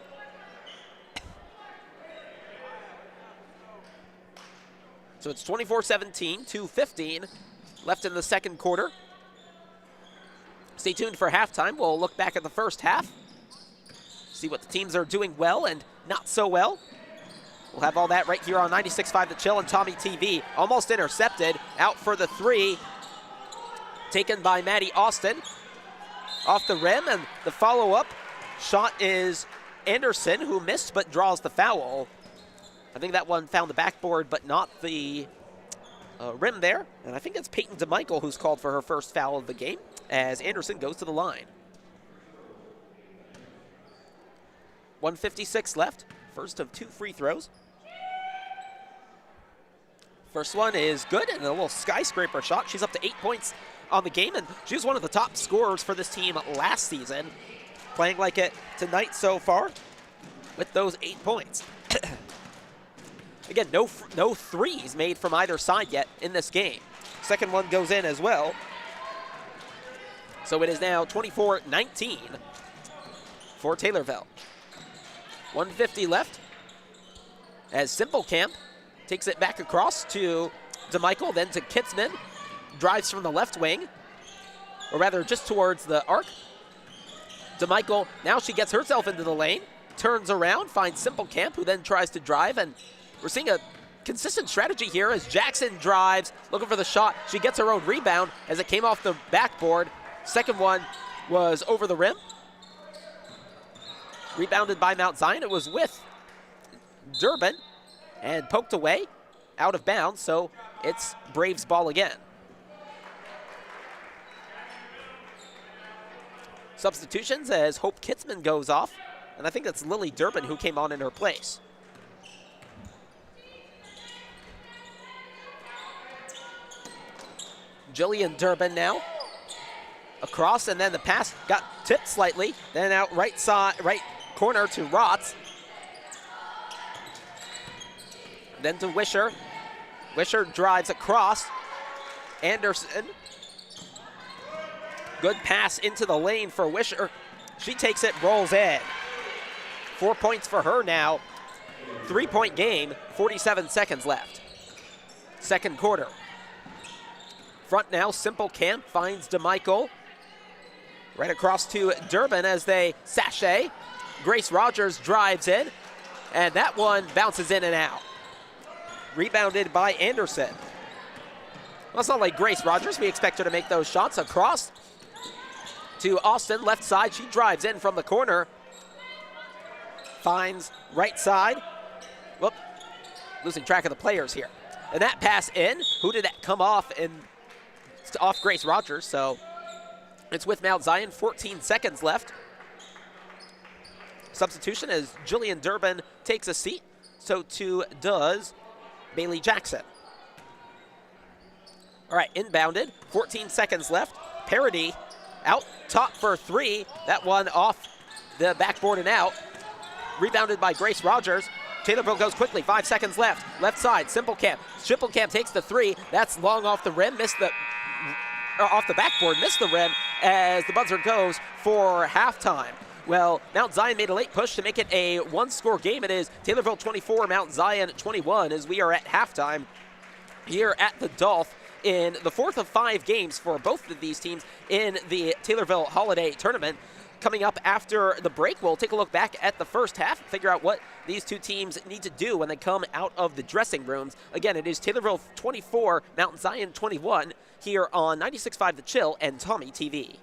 So it's 24-17, 2:15 left in the second quarter. Stay tuned for halftime. We'll look back at the first half, see what the teams are doing well and not so well. We'll have all that right here on 96.5 The Chill and Tommy TV. Almost intercepted, out for the 3. Taken by Maddie Austin. Off the rim, and the follow-up shot is Anderson, who missed but draws the foul. I think that one found the backboard, but not the rim there. And I think it's Peyton DeMichael who's called for her first foul of the game, as Anderson goes to the line. 1:56 left. First of 2 free throws. First one is good, and a little skyscraper shot. She's up to 8 points on the game, and she was one of the top scorers for this team last season. Playing like it tonight so far with those 8 points. Again, no threes made from either side yet in this game. Second one goes in as well. So it is now 24-19 for Taylorville. 1:50 left as Simple Camp takes it back across to DeMichael, then to Kitzman. Drives from the left wing, or rather just towards the arc. DeMichael, now she gets herself into the lane, turns around, finds Simple Camp, who then tries to drive, and we're seeing a consistent strategy here as Jackson drives, looking for the shot. She gets her own rebound as it came off the backboard. Second one was over the rim. Rebounded by Mount Zion. It was with Durbin and poked away, out of bounds, so it's Braves ball again. Substitutions as Hope Kitzman goes off, and I think that's Lily Durbin who came on in her place. Jillian Durbin now. Across, and then the pass got tipped slightly, then out right corner to Rotz. Then to Wisher. Wisher drives across. Anderson. Good pass into the lane for Wisher. She takes it, rolls in. 4 points for her now. 3-point game, 47 seconds left. Second quarter. Front now, Simple Camp finds DeMichael. Right across to Durbin as they sashay. Grace Rogers drives in, and that one bounces in and out. Rebounded by Anderson. Well, it's not like Grace Rogers. We expect her to make those shots. Across to Austin, left side. She drives in from the corner. Finds right side. Whoop, losing track of the players here. And that pass in. Who did that come off? And off Grace Rogers, so it's with Mount Zion, 14 seconds left. Substitution as Jillian Durbin takes a seat. So too does Bailey Jackson. All right, inbounded, 14 seconds left. Parody out top for 3. That one off the backboard and out. Rebounded by Grace Rogers. Taylorville goes quickly, 5 seconds left. Left side, Simple Camp. Simple Camp takes the 3. That's long off the rim, missed the off the backboard, missed the rim as the buzzer goes for halftime. Well, Mount Zion made a late push to make it a one-score game. It is Taylorville 24, Mount Zion 21, as we are at halftime here at the Dolph in the fourth of 5 games for both of these teams in the Taylorville Holiday Tournament. Coming up after the break, we'll take a look back at the first half and figure out what these two teams need to do when they come out of the dressing rooms. Again, it is Taylorville 24, Mount Zion 21 here on 96.5 The Chill and Tommy TV.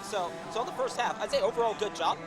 So on the first half, I'd say overall good job.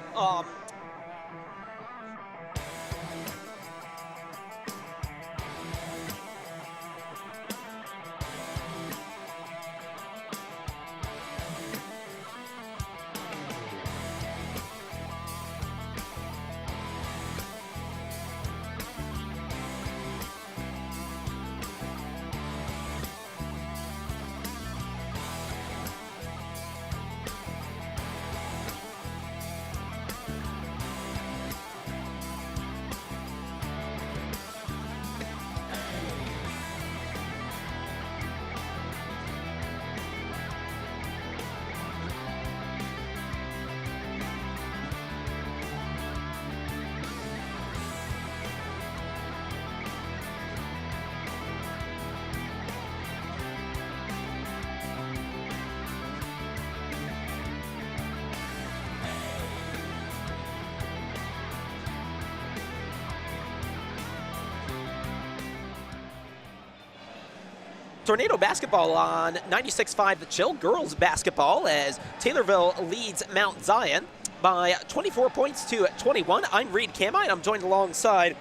Tornado basketball on 96.5 The Chill, girls basketball, as Taylorville leads Mount Zion by 24 points to 21. I'm Reed Camine. I'm joined alongside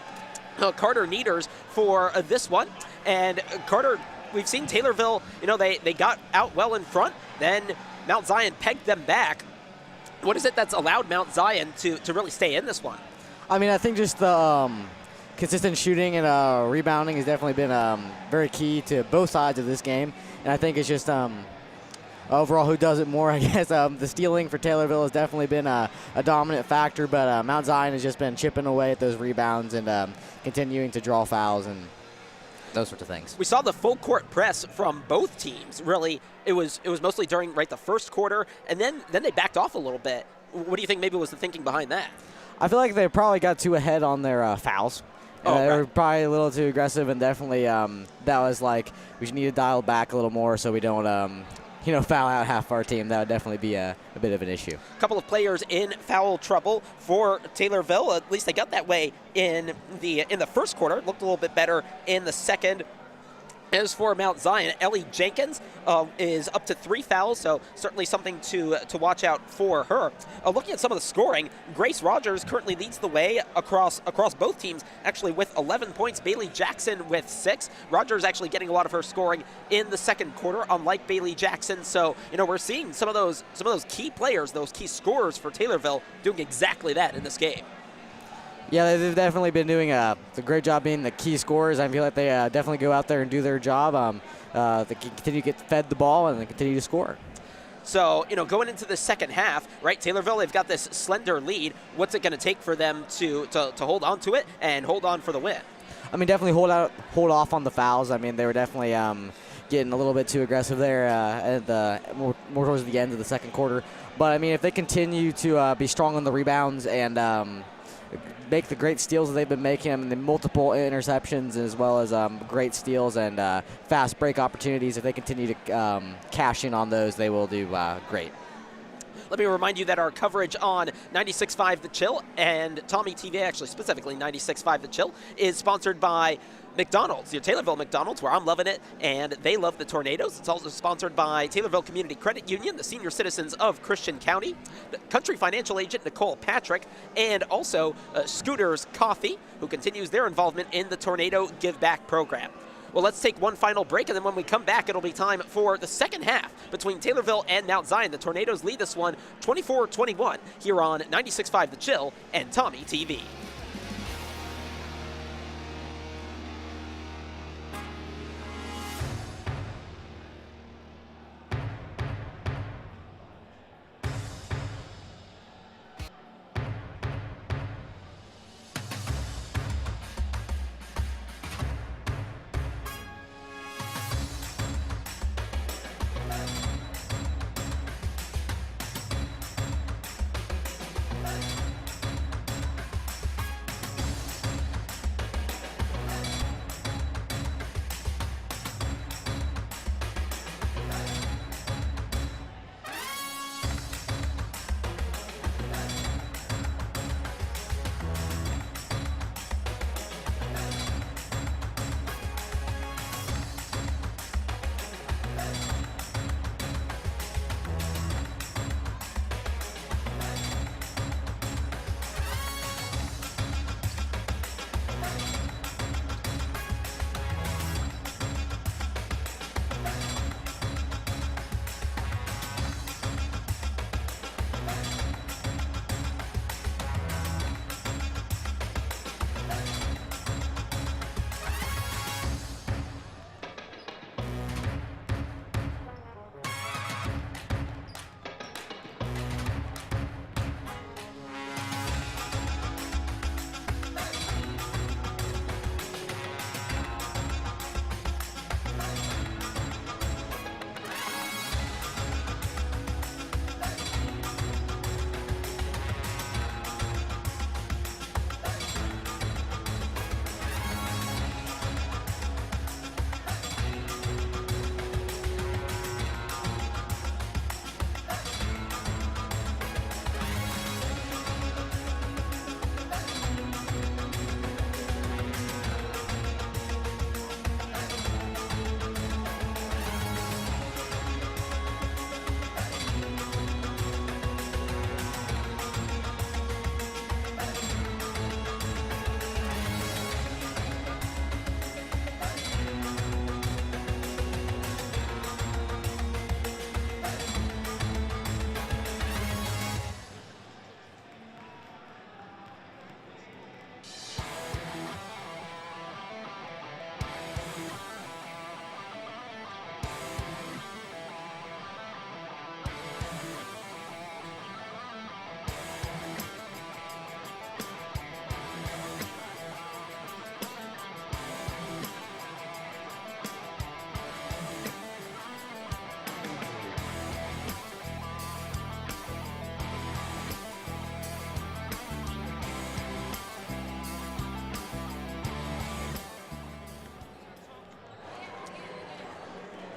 Carter Nieders for this one. And Carter, we've seen Taylorville, they got out well in front, then Mount Zion pegged them back. What is it that's allowed Mount Zion to really stay in this one? I mean, I think just the consistent shooting and rebounding has definitely been very key to both sides of this game. And I think it's just overall who does it more, I guess. The stealing for Taylorville has definitely been a dominant factor, but Mount Zion has just been chipping away at those rebounds and continuing to draw fouls and those sorts of things. We saw the full court press from both teams. Really, it was mostly during the first quarter, and then they backed off a little bit. What do you think maybe was the thinking behind that? I feel like they probably got too ahead on their fouls. They were probably a little too aggressive, and definitely that was like we need to dial back a little more so we don't foul out half our team. That would definitely be a bit of an issue. A couple of players in foul trouble for Taylorville. At least they got that way in the first quarter. Looked a little bit better in the second. As for Mount Zion, Ellie Jenkins is up to 3 fouls, so certainly something to watch out for her. Looking at some of the scoring, Grace Rogers currently leads the way across both teams, actually with 11 points. Bailey Jackson with 6. Rogers actually getting a lot of her scoring in the second quarter, unlike Bailey Jackson. So we're seeing some of those key players, those key scorers for Taylorville, doing exactly that in this game. Yeah, they've definitely been doing a great job being the key scorers. I feel like they definitely go out there and do their job. They continue to get fed the ball and they continue to score. So, going into the second half, right, Taylorville, they've got this slender lead. What's it going to take for them to hold on to it and hold on for the win? I mean, definitely hold off on the fouls. I mean, they were definitely getting a little bit too aggressive there at more towards the end of the second quarter. But, I mean, if they continue to be strong on the rebounds and make the great steals that they've been making, I mean, the multiple interceptions as well as great steals and fast break opportunities. If they continue to cash in on those, they will do great. Let me remind you that our coverage on 96.5 The Chill and Tommy TV, actually specifically 96.5 The Chill, is sponsored by McDonald's, your Taylorville McDonald's, where I'm loving it, and they love the Tornadoes. It's also sponsored by Taylorville Community Credit Union, the senior citizens of Christian County, the Country Financial Agent Nicole Patrick, and also Scooters Coffee, who continues their involvement in the Tornado Give Back program. Well, let's take one final break, and then when we come back, it'll be time for the second half between Taylorville and Mount Zion. The Tornadoes lead this one 24-21 here on 96.5 The Chill and Tommy TV.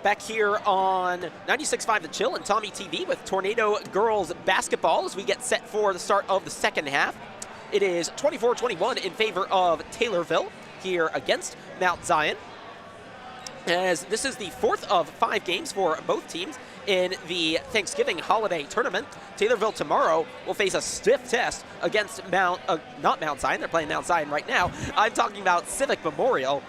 Back here on 96.5 The Chill and Tommy TV with Tornado girls basketball as we get set for the start of the second half. It is 24-21 in favor of Taylorville here against Mount Zion. as this is the fourth of 5 games for both teams in the Thanksgiving holiday tournament. Taylorville tomorrow will face a stiff test against not Mount Zion. They're playing Mount Zion right now. I'm talking about Civic Memorial.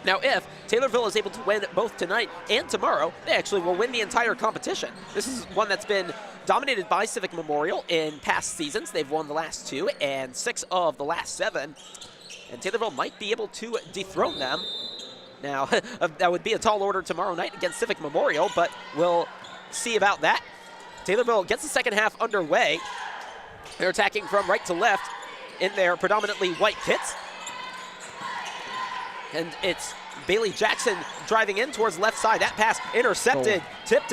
Now, if Taylorville is able to win both tonight and tomorrow, they actually will win the entire competition. This is one that's been dominated by Civic Memorial in past seasons. They've won the last 2 and 6 of the last 7. And Taylorville might be able to dethrone them. Now, that would be a tall order tomorrow night against Civic Memorial, but we'll see about that. Taylorville gets the second half underway. They're attacking from right to left in their predominantly white kits. And it's Bailey Jackson driving in towards left side. That pass intercepted, tipped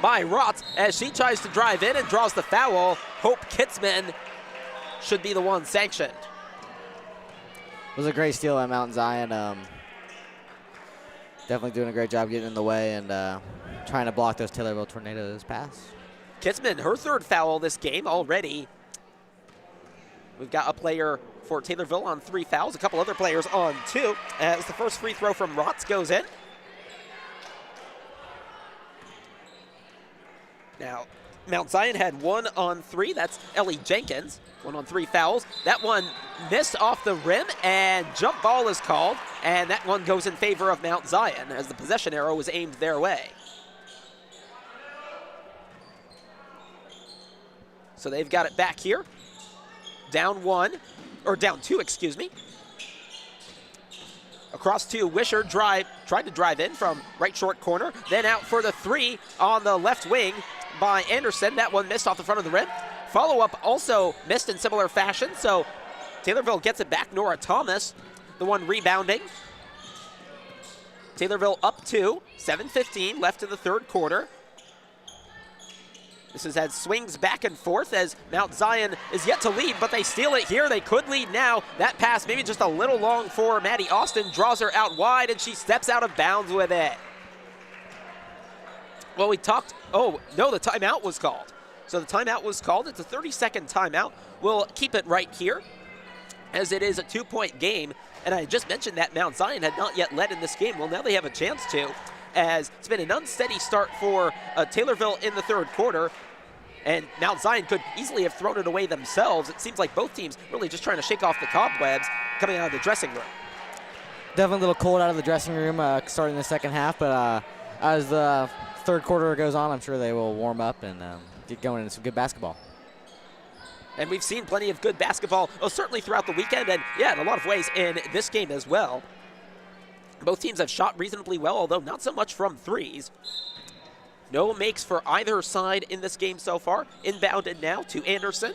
by Rotz as she tries to drive in and draws the foul. Hope Kitzman should be the one sanctioned. It was a great steal at Mount Zion. Definitely doing a great job getting in the way and trying to block those Taylorville Tornadoes pass. Kitzman, her 3rd foul this game already. We've got a player for Taylorville on 3 fouls, a couple other players on 2, as the first free throw from Rotz goes in. Now, Mount Zion had 1 on 3. That's Ellie Jenkins. 1 on 3 fouls. That one missed off the rim, and jump ball is called, and that one goes in favor of Mount Zion as the possession arrow was aimed their way. So they've got it back here. Down 2, excuse me. Across to Wisher, tried to drive in from right short corner, then out for the 3 on the left wing by Anderson. That one missed off the front of the rim. Follow-up also missed in similar fashion, so Taylorville gets it back. Nora Thomas, the one rebounding. Taylorville up 2, 7:15 left in the 3rd quarter. This has had swings back and forth as Mount Zion is yet to lead, but they steal it here. They could lead now. That pass maybe just a little long for Maddie Austin, draws her out wide, and she steps out of bounds with it. Well, the timeout was called. So the timeout was called. It's a 30-second timeout. We'll keep it right here as it is a 2-point game. And I just mentioned that Mount Zion had not yet led in this game. Well, now they have a chance to, as it's been an unsteady start for Taylorville in the 3rd quarter. And Mount Zion could easily have thrown it away themselves. It seems like both teams really just trying to shake off the cobwebs coming out of the dressing room. Definitely a little cold out of the dressing room starting the second half, but as the 3rd quarter goes on, I'm sure they will warm up and get going into some good basketball. And we've seen plenty of good basketball, certainly throughout the weekend, and yeah, in a lot of ways in this game as well. Both teams have shot reasonably well, although not so much from threes. No makes for either side in this game so far. Inbounded now to Anderson.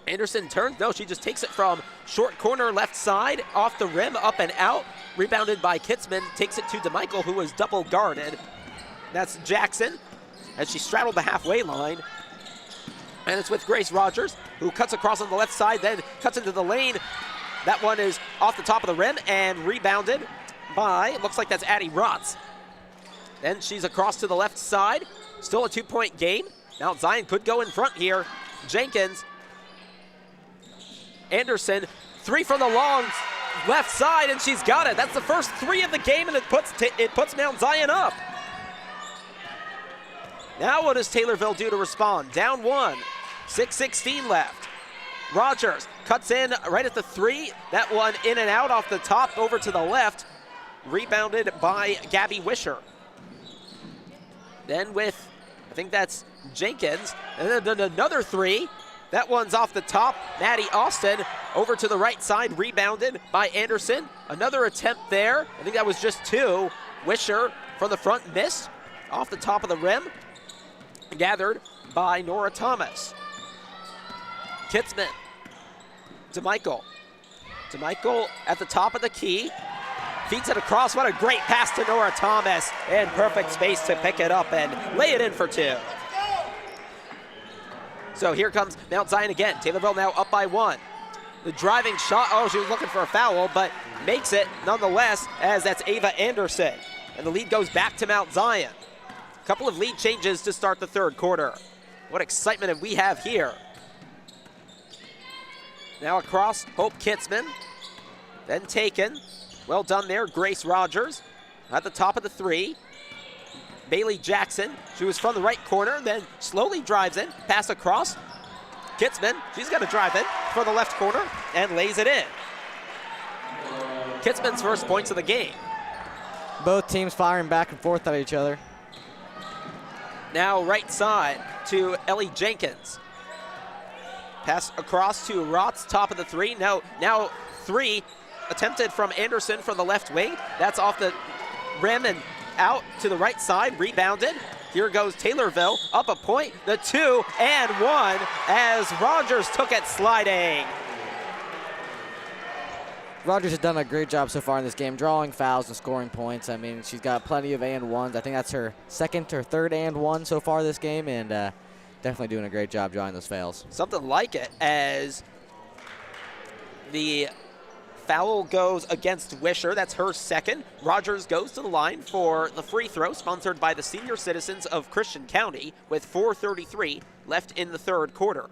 Anderson turns. No, she just takes it from short corner left side, off the rim, up and out. Rebounded by Kitzman. Takes it to DeMichael, who was double guarded. That's Jackson as she straddled the halfway line. And it's with Grace Rogers, who cuts across on the left side, then cuts into the lane. That one is off the top of the rim and rebounded by, looks like that's Addie Rotz. Then she's across to the left side. Still a 2-point game. Mount Zion could go in front here. Jenkins. Anderson. 3 from the long left side, and she's got it. That's the first 3 of the game, and it puts Mount Zion up. Now what does Taylorville do to respond? Down 1. 6:16 left. Rogers cuts in right at the 3. That one in and out off the top over to the left. Rebounded by Gabby Wisher. Then with, I think that's Jenkins, and then another 3. That one's off the top. Maddie Austin over to the right side, rebounded by Anderson. Another attempt there. I think that was just 2. Wisher from the front missed off the top of the rim. Gathered by Nora Thomas. Kitzman. DeMichael. DeMichael at the top of the key. Feeds it across. What a great pass to Nora Thomas. In perfect space to pick it up and lay it in for 2. So here comes Mount Zion again. Taylorville now up by 1. The driving shot. Oh, she was looking for a foul, but makes it nonetheless, as that's Ava Anderson. And the lead goes back to Mount Zion. A couple of lead changes to start the 3rd quarter. What excitement we have here. Now across, Hope Kitzman. Then taken. Well done there, Grace Rogers at the top of the three. Bailey Jackson, she was from the right corner, then slowly drives in, pass across. Kitzman, she's going to drive in for the left corner and lays it in. Kitzman's first points of the game. Both teams firing back and forth at each other. Now right side to Ellie Jenkins. Pass across to Rotz, top of the three. Now three attempted from Anderson from the left wing. That's off the rim and out to the right side, rebounded. Here goes Taylorville, up a point, the 2 and 1 as Rogers took it sliding. Rogers has done a great job so far in this game, drawing fouls and scoring points. I mean, she's got plenty of and ones. I think that's her second or third and one so far this game, and definitely doing a great job drawing those fouls. Something like it as the foul goes against Wisher. That's her second. Rogers goes to the line for the free throw, sponsored by the senior citizens of Christian County, with 4:33 left in the third quarter.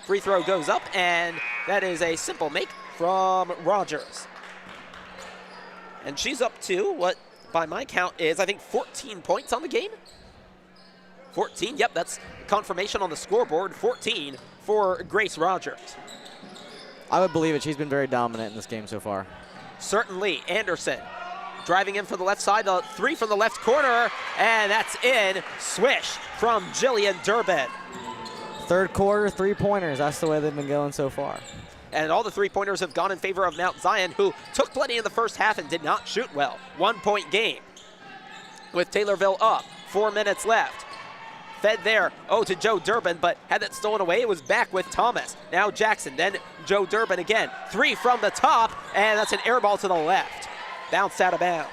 Free throw goes up, and that is a simple make from Rogers. And she's up to what, by my count, is I think 14 points on the game. 14, yep, that's confirmation on the scoreboard. 14 for Grace Rogers. I would believe it. She's been very dominant in this game so far. Certainly. Anderson driving in from the left side, the three from the left corner, and that's in. Swish from Jillian Durbin. Third quarter, three-pointers. That's the way they've been going so far. And all the three-pointers have gone in favor of Mount Zion, who took plenty in the first half and did not shoot well. 1 point game with Taylorville up. 4 minutes left. Fed there, to Joe Durbin, but had that stolen away. It was back with Thomas. Now Jackson, then Joe Durbin again. 3 from the top, and that's an air ball to the left. Bounced out of bounds.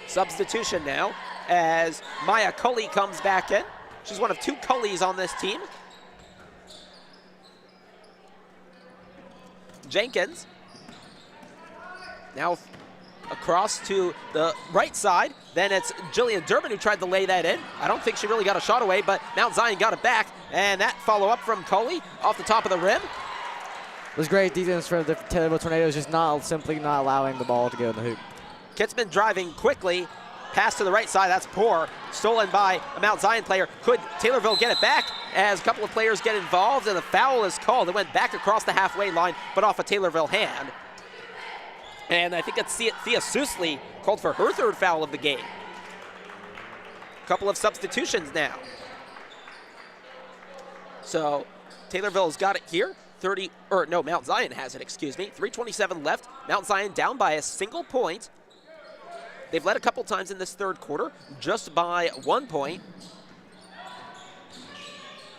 Substitution now as Maya Cully comes back in. She's one of 2 Cullys on this team. Jenkins now across to the right side. Then it's Jillian Durbin who tried to lay that in. I don't think she really got a shot away, but Mount Zion got it back. And that follow-up from Coley off the top of the rim. It was great defense for the Taylorville Tornadoes, just simply not allowing the ball to go in the hoop. Kitzman driving quickly. Pass to the right side, that's poor. Stolen by a Mount Zion player. Could Taylorville get it back as a couple of players get involved and the foul is called? It went back across the halfway line, but off a Taylorville hand. And I think it's Thea Susley called for her third foul of the game. Couple of substitutions now. So Taylorville's got it here. Mount Zion has it, excuse me. 3:27 left. Mount Zion down by a single point. They've led a couple times in this third quarter, just by 1 point.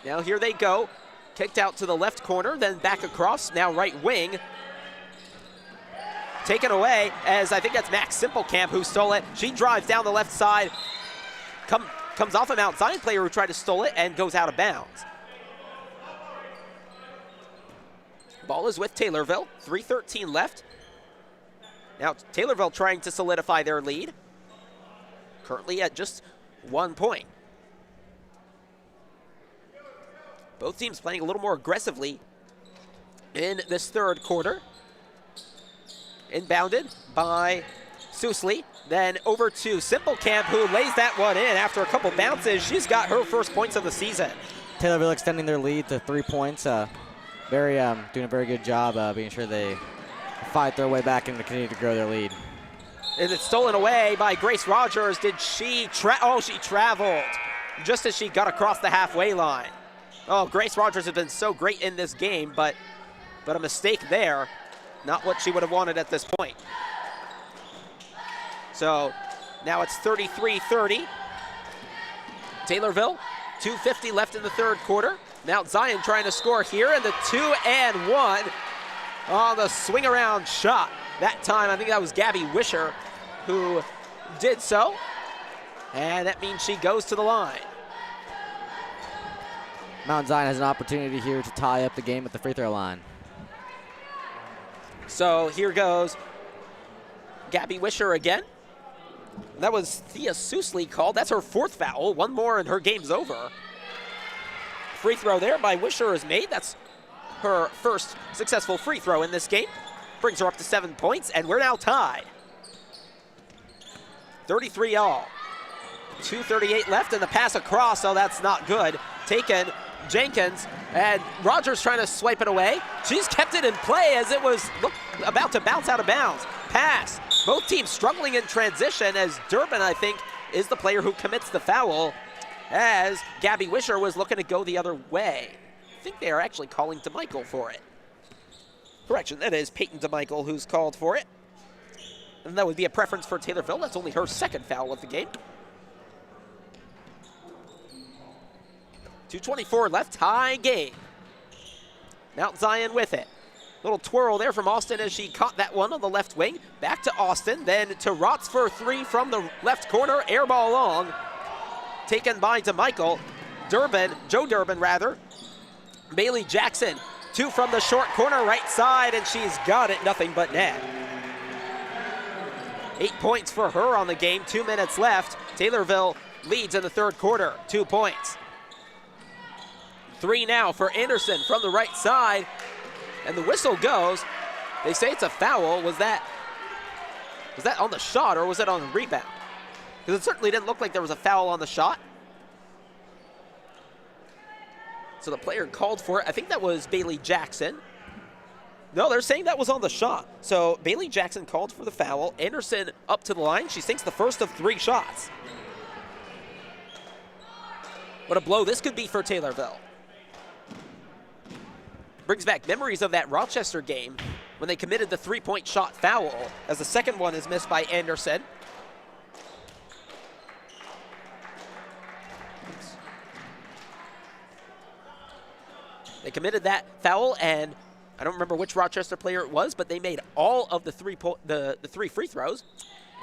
Now here they go. Kicked out to the left corner, then back across, now right wing. Taken away, as I think that's Max Simplecamp who stole it. She drives down the left side, comes off a Mount Zion player who tried to steal it, and goes out of bounds. Ball is with Taylorville, 3:13 left. Now Taylorville trying to solidify their lead, currently at just 1 point. Both teams playing a little more aggressively in this third quarter. Inbounded by Susley, then over to Simplecamp, who lays that one in after a couple bounces. She's got her first points of the season. Taylorville extending their lead to 3 points. Doing a very good job being sure they fight their way back and continue to grow their lead. And it's stolen away by Grace Rogers. Did she she traveled just as she got across the halfway line. Oh, Grace Rogers has been so great in this game, but a mistake there. Not what she would have wanted at this point. So now it's 33-30. Taylorville, 2:50 left in the third quarter. Mount Zion trying to score here, and the 2 and 1 on the swing around shot. That time, I think that was Gabby Wisher who did so. And that means she goes to the line. Mount Zion has an opportunity here to tie up the game at the free throw line. So here goes Gabby Wisher again. That was Thea Susley called. That's her 4th foul. 1 more and her game's over. Free throw there by Wisher is made. That's her first successful free throw in this game. Brings her up to 7 points, and we're now tied. 33 all. 2:38 left, and the pass across, so that's not good. Taken, Jenkins, and Rogers trying to swipe it away. She's kept it in play as it was about to bounce out of bounds. Pass. Both teams struggling in transition as Durbin, I think, is the player who commits the foul, as Gabby Wisher was looking to go the other way. I think they are actually calling DeMichael for it. Correction, that is Peyton DeMichael who's called for it. And that would be a preference for Taylorville. That's only her second foul of the game. 2:24 left, tie game. Mount Zion with it. Little twirl there from Austin as she caught that one on the left wing. Back to Austin, then to Rotz for 3 from the left corner. Air ball long. Taken by DeMichael. Joe Durbin rather. Bailey Jackson, 2 from the short corner, right side, and she's got it, nothing but net. 8 points for her on the game, 2 minutes left. Taylorville leads in the third quarter, 2 points. 3 now for Anderson from the right side, and the whistle goes. They say it's a foul. Was that on the shot or was it on the rebound? Because it certainly didn't look like there was a foul on the shot. So the player called for it. I think that was Bailey Jackson. No, they're saying that was on the shot. So Bailey Jackson called for the foul. Anderson up to the line. She sinks the first of 3 shots. What a blow this could be for Taylorville. Brings back memories of that Rochester game when they committed the 3-point shot foul, as the second one is missed by Anderson. They committed that foul, and I don't remember which Rochester player it was, but they made all of the 3 free throws,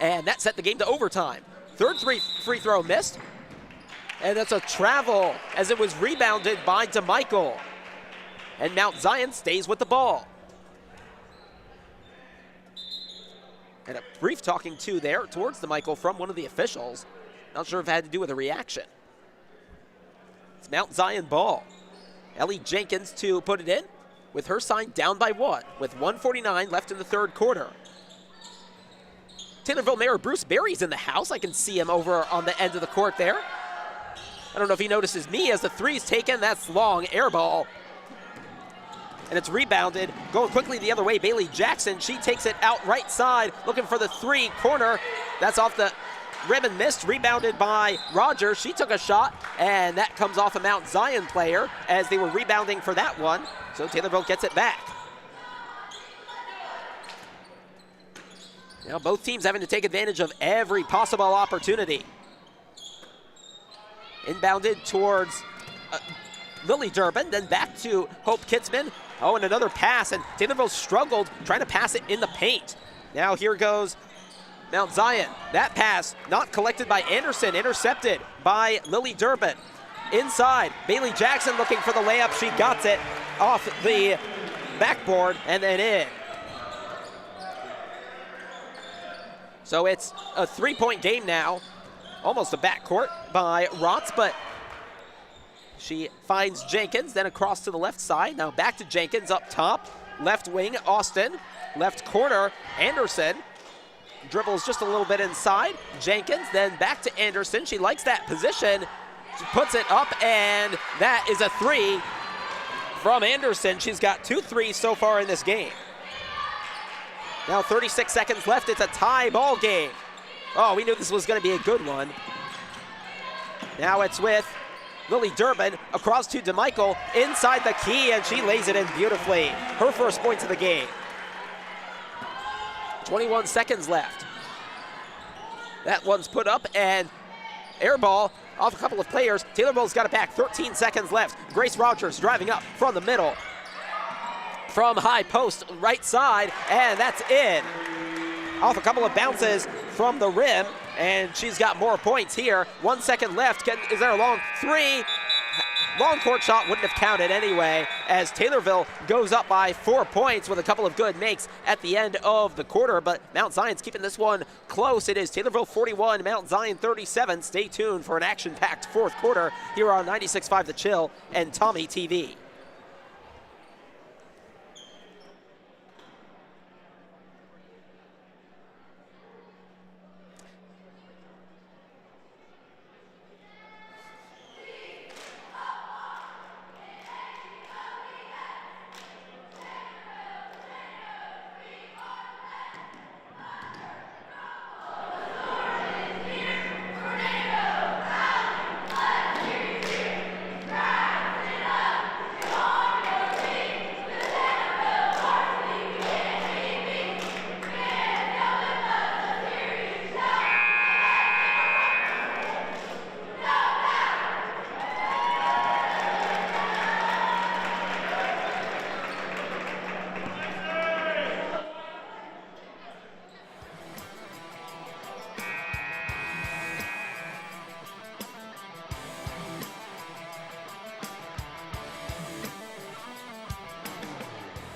and that set the game to overtime. Third free throw missed, and that's a travel as it was rebounded by DeMichael. And Mount Zion stays with the ball. And a brief talking to there towards DeMichael from one of the officials. Not sure if it had to do with a reaction. It's Mount Zion ball. Ellie Jenkins to put it in with her side down by 1 with 1:49 left in the third quarter. Taylorville Mayor Bruce Berry's in the house. I can see him over on the end of the court there. I don't know if he notices me as the 3's taken. That's long, air ball. And it's rebounded, going quickly the other way. Bailey Jackson, she takes it out right side, looking for the 3 corner. That's off the rim and missed, rebounded by Rogers. She took a shot, and that comes off a Mount Zion player as they were rebounding for that one. So Taylorville gets it back. Now both teams having to take advantage of every possible opportunity. Inbounded towards Lily Durbin, then back to Hope Kitzman. Oh, and another pass, and Taylorville struggled trying to pass it in the paint. Now here goes Mount Zion. That pass not collected by Anderson, intercepted by Lily Durbin. Inside, Bailey Jackson looking for the layup. She got it off the backboard and then in. So it's a 3-point game now. Almost a backcourt by Rotz, but she finds Jenkins, then across to the left side. Now back to Jenkins up top. Left wing, Austin. Left corner, Anderson. Dribbles just a little bit inside. Jenkins, then back to Anderson. She likes that position. She puts it up, and that is a 3 from Anderson. She's got 2 threes so far in this game. Now 36 seconds left. It's a tie ball game. Oh, we knew this was going to be a good one. Now it's with Lily Durbin across to DeMichael inside the key, and she lays it in beautifully. Her first points of the game. 21 seconds left. That one's put up, and air ball off a couple of players. Taylorville's got it back. 13 seconds left. Grace Rogers driving up from the middle. From high post right side, and that's in. Off a couple of bounces from the rim, and she's got more points here. 1 second left. Is there a long 3? Long court shot wouldn't have counted anyway, as Taylorville goes up by 4 points with a couple of good makes at the end of the quarter, but Mount Zion's keeping this one close. It is Taylorville 41, Mount Zion 37. Stay tuned for an action-packed fourth quarter here on 96.5 The Chill and Tommy TV.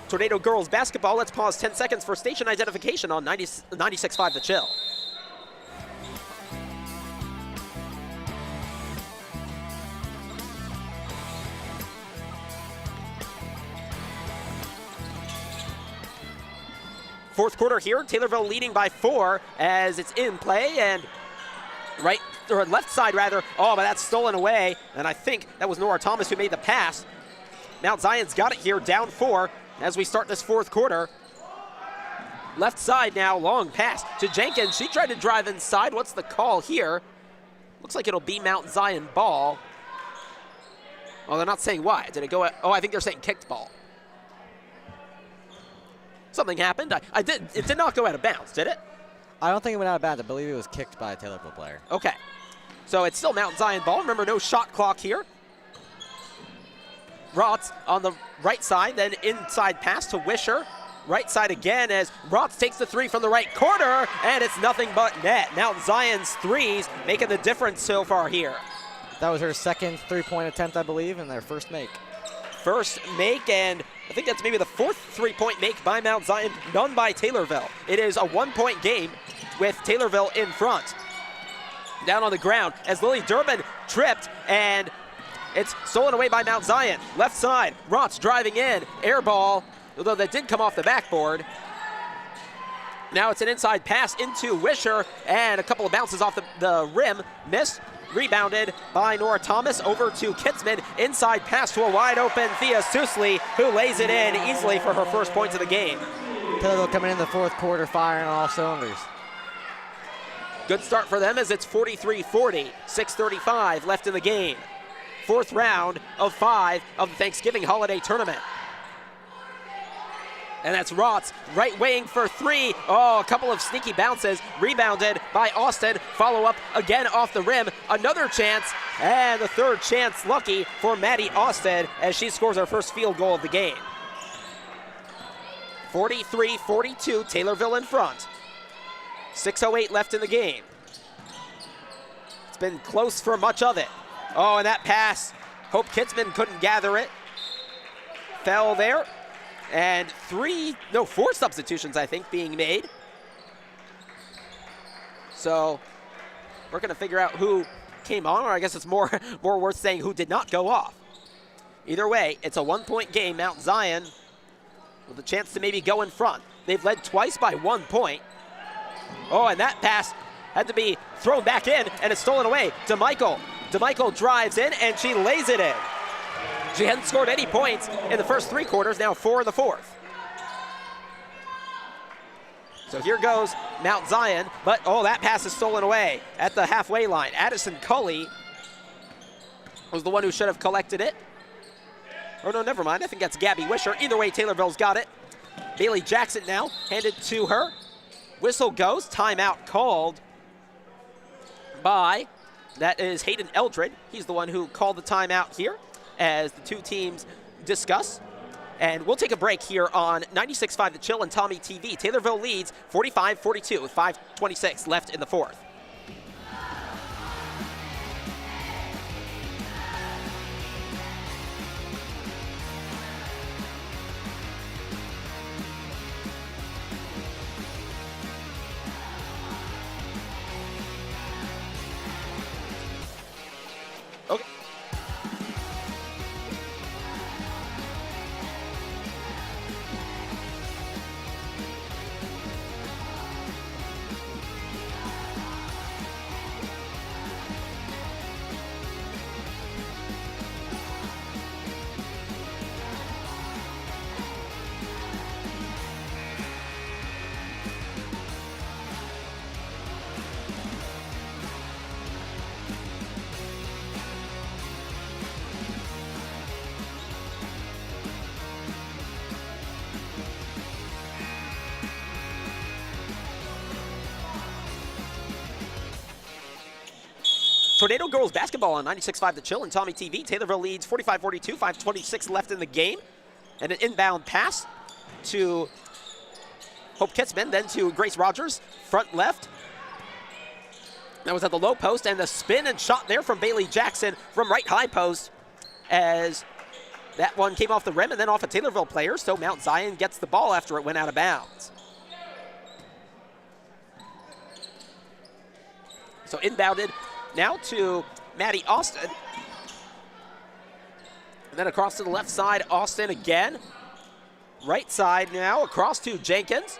Tornado girls basketball. Let's pause 10 seconds for station identification on 96.5 The Chill. Fourth quarter here, Taylorville leading by 4 as it's in play, and right, or left side rather, oh, but that's stolen away, and I think that was Nora Thomas who made the pass. Mount Zion's got it here, down 4 as we start this fourth quarter. Left side now, long pass to Jenkins. She tried to drive inside. What's the call here? Looks like it'll be Mount Zion ball. Oh, they're not saying why. Did it go, oh, I think they're saying kicked ball. Something happened. It did not go out of bounds, did it? I don't think it went out of bounds. I believe it was kicked by a Taylorville player. Okay. So it's still Mount Zion ball. Remember, no shot clock here. Rotz on the right side, then inside pass to Wisher. Right side again as Rotz takes the 3 from the right corner, and it's nothing but net. Mount Zion's threes making the difference so far here. That was her second three-point attempt, I believe, and their first make. First make, and I think that's maybe the fourth three-point make by Mount Zion, none by Taylorville. It is a 1-point game with Taylorville in front. Down on the ground as Lily Durbin tripped, and it's stolen away by Mount Zion. Left side, Rotz driving in, air ball, although that did come off the backboard. Now it's an inside pass into Wisher, and a couple of bounces off the rim, missed. Rebounded by Nora Thomas over to Kitzman. Inside pass to a wide open Thea Susley, who lays it in easily for her first points of the game. Taylorville coming in the fourth quarter, firing on all cylinders. Good start for them as it's 43-40, 6:35 left in the game. Fourth round of 5 of the Thanksgiving holiday tournament. And that's Rotz, right wing for 3. Oh, a couple of sneaky bounces. Rebounded by Austin. Follow up again off the rim. Another chance, and the third chance lucky for Maddie Austin as she scores her first field goal of the game. 43-42, Taylorville in front. 6:08 left in the game. It's been close for much of it. Oh, and that pass, Hope Kitzman couldn't gather it. Fell there. And 4 substitutions, I think, being made. So we're going to figure out who came on, or I guess it's more worth saying who did not go off. Either way, it's a 1-point game. Mount Zion with a chance to maybe go in front. They've led twice by 1 point. Oh, and that pass had to be thrown back in, and it's stolen away. DeMichael. DeMichael drives in, and she lays it in. She hadn't scored any points in the first 3 quarters, now 4 in the fourth. So here goes Mount Zion, but oh, that pass is stolen away at the halfway line. Addison Cully was the one who should have collected it. Oh no, never mind, I think that's Gabby Wisher. Either way, Taylorville's got it. Bailey Jackson now, handed to her. Whistle goes, timeout called by, that is Hayden Eldred. He's the one who called the timeout here as the two teams discuss. And we'll take a break here on 96.5 The Chill and Tommy TV. Taylorville leads 45-42 with 5:26 left in the fourth. Okay. Tornado girls basketball on 96.5 The Chill and Tommy TV. Taylorville leads 45-42, 5:26 left in the game. And an inbound pass to Hope Kitzman, then to Grace Rogers, front left. That was at the low post, and the spin and shot there from Bailey Jackson from right high post as That one came off the rim and then off a Taylorville player, so Mount Zion gets the ball after it went out of bounds. So inbounded now to Maddie Austin. And then across to the left side, Austin again. Right side now, across to Jenkins.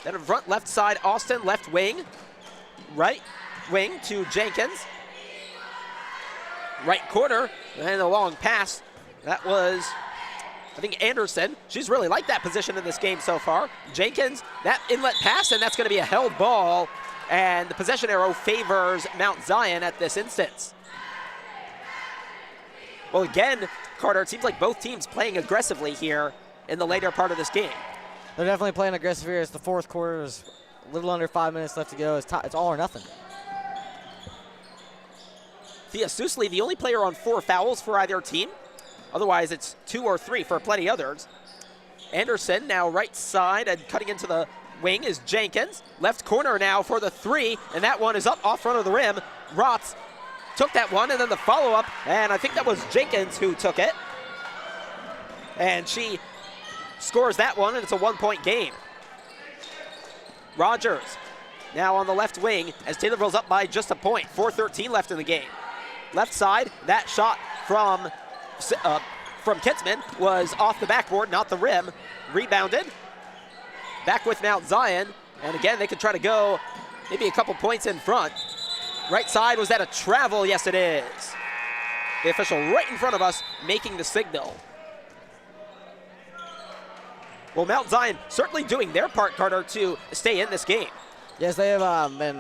Then in front, left side, Austin, left wing. Right wing to Jenkins. Right corner, and a long pass. That was, I think, Anderson. She's really liked that position in this game so far. Jenkins, that inlet pass, and that's going to be a held ball. And the possession arrow favors Mount Zion at this instance. Well, again, Carter, it seems like both teams playing aggressively here in the later part of this game. They're definitely playing aggressive here. It's the fourth quarter. There's a little under 5 minutes left to go. It's all or nothing. Thea Susli, the only player on 4 fouls for either team. Otherwise, it's 2 or 3 for plenty others. Anderson now right side and cutting into the wing is Jenkins. Left corner now for the 3, and that one is up off front of the rim. Rotz took that one, and then the follow-up, and I think that was Jenkins who took it. And she scores that one, and it's a 1-point game. Rogers now on the left wing as Taylorville's up by just a point. 4:13 left in the game. Left side, that shot from Kitzman was off the backboard, not the rim. Rebounded. Back with Mount Zion, and again, they could try to go maybe a couple points in front. Right side, was that a travel? Yes, it is. The official right in front of us making the signal. Well, Mount Zion certainly doing their part, Carter, to stay in this game. Yes, they have been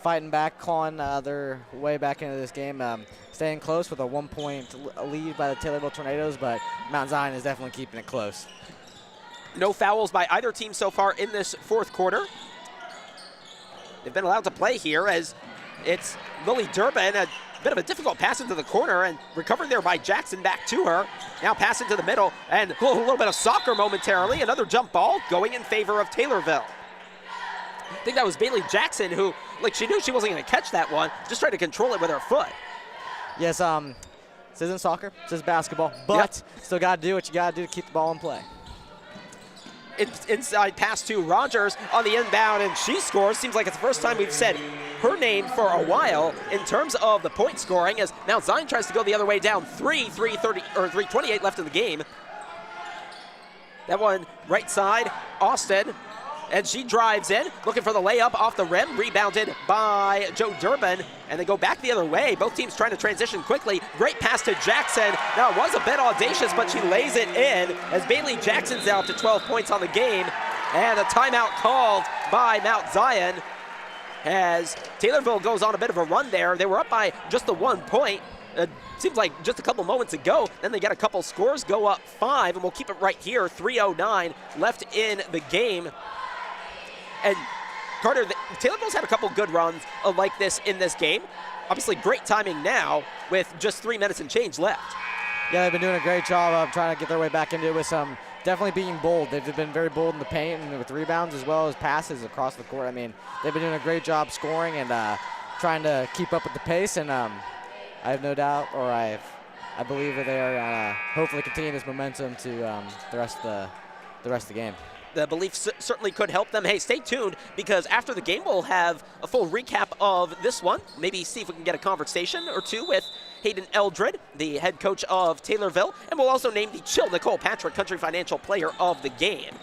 fighting back, clawing their way back into this game, staying close with a 1-point lead by the Taylorville Tornadoes, but Mount Zion is definitely keeping it close. No fouls by either team so far in this fourth quarter. They've been allowed to play here as it's Lily Durbin, a bit of a difficult pass into the corner and recovered there by Jackson back to her. Now pass into the middle and a little bit of soccer momentarily. Another jump ball going in favor of Taylorville. I think that was Bailey Jackson who, like, she knew she wasn't going to catch that one, just tried to control it with her foot. Yes, this isn't soccer, this is basketball, but still got to do what you got to do to keep the ball in play. Inside pass to Rogers on the inbound, and she scores. Seems like it's the first time we've said her name for a while in terms of the point scoring as Mount Zion tries to go the other way down 3:28 left in the game. That one right side, Austin, and she drives in, looking for the layup off the rim, rebounded by Joe Durbin, and they go back the other way. Both teams trying to transition quickly. Great pass to Jackson. Now, it was a bit audacious, but she lays it in as Bailey Jackson's out to 12 points on the game, and a timeout called by Mount Zion as Taylorville goes on a bit of a run there. They were up by just the 1 point. Seems like just a couple moments ago. Then they get a couple scores, go up 5, and we'll keep it right here. 3:09 left in the game. And Carter, Taylorville's had a couple good runs like this in this game. Obviously, great timing now with just 3 minutes and change left. Yeah, they've been doing a great job of trying to get their way back into it with some definitely being bold. They've been very bold in the paint and with rebounds as well as passes across the court. I mean, they've been doing a great job scoring and trying to keep up with the pace. And I have no doubt, or I believe that they are hopefully continue this momentum to the rest of the game. The belief certainly could help them. Hey, stay tuned because after the game, we'll have a full recap of this one. Maybe see if we can get a conversation or two with Hayden Eldred, the head coach of Taylorville, and we'll also name the Chill Nicole Patrick Country Financial Player of the Game.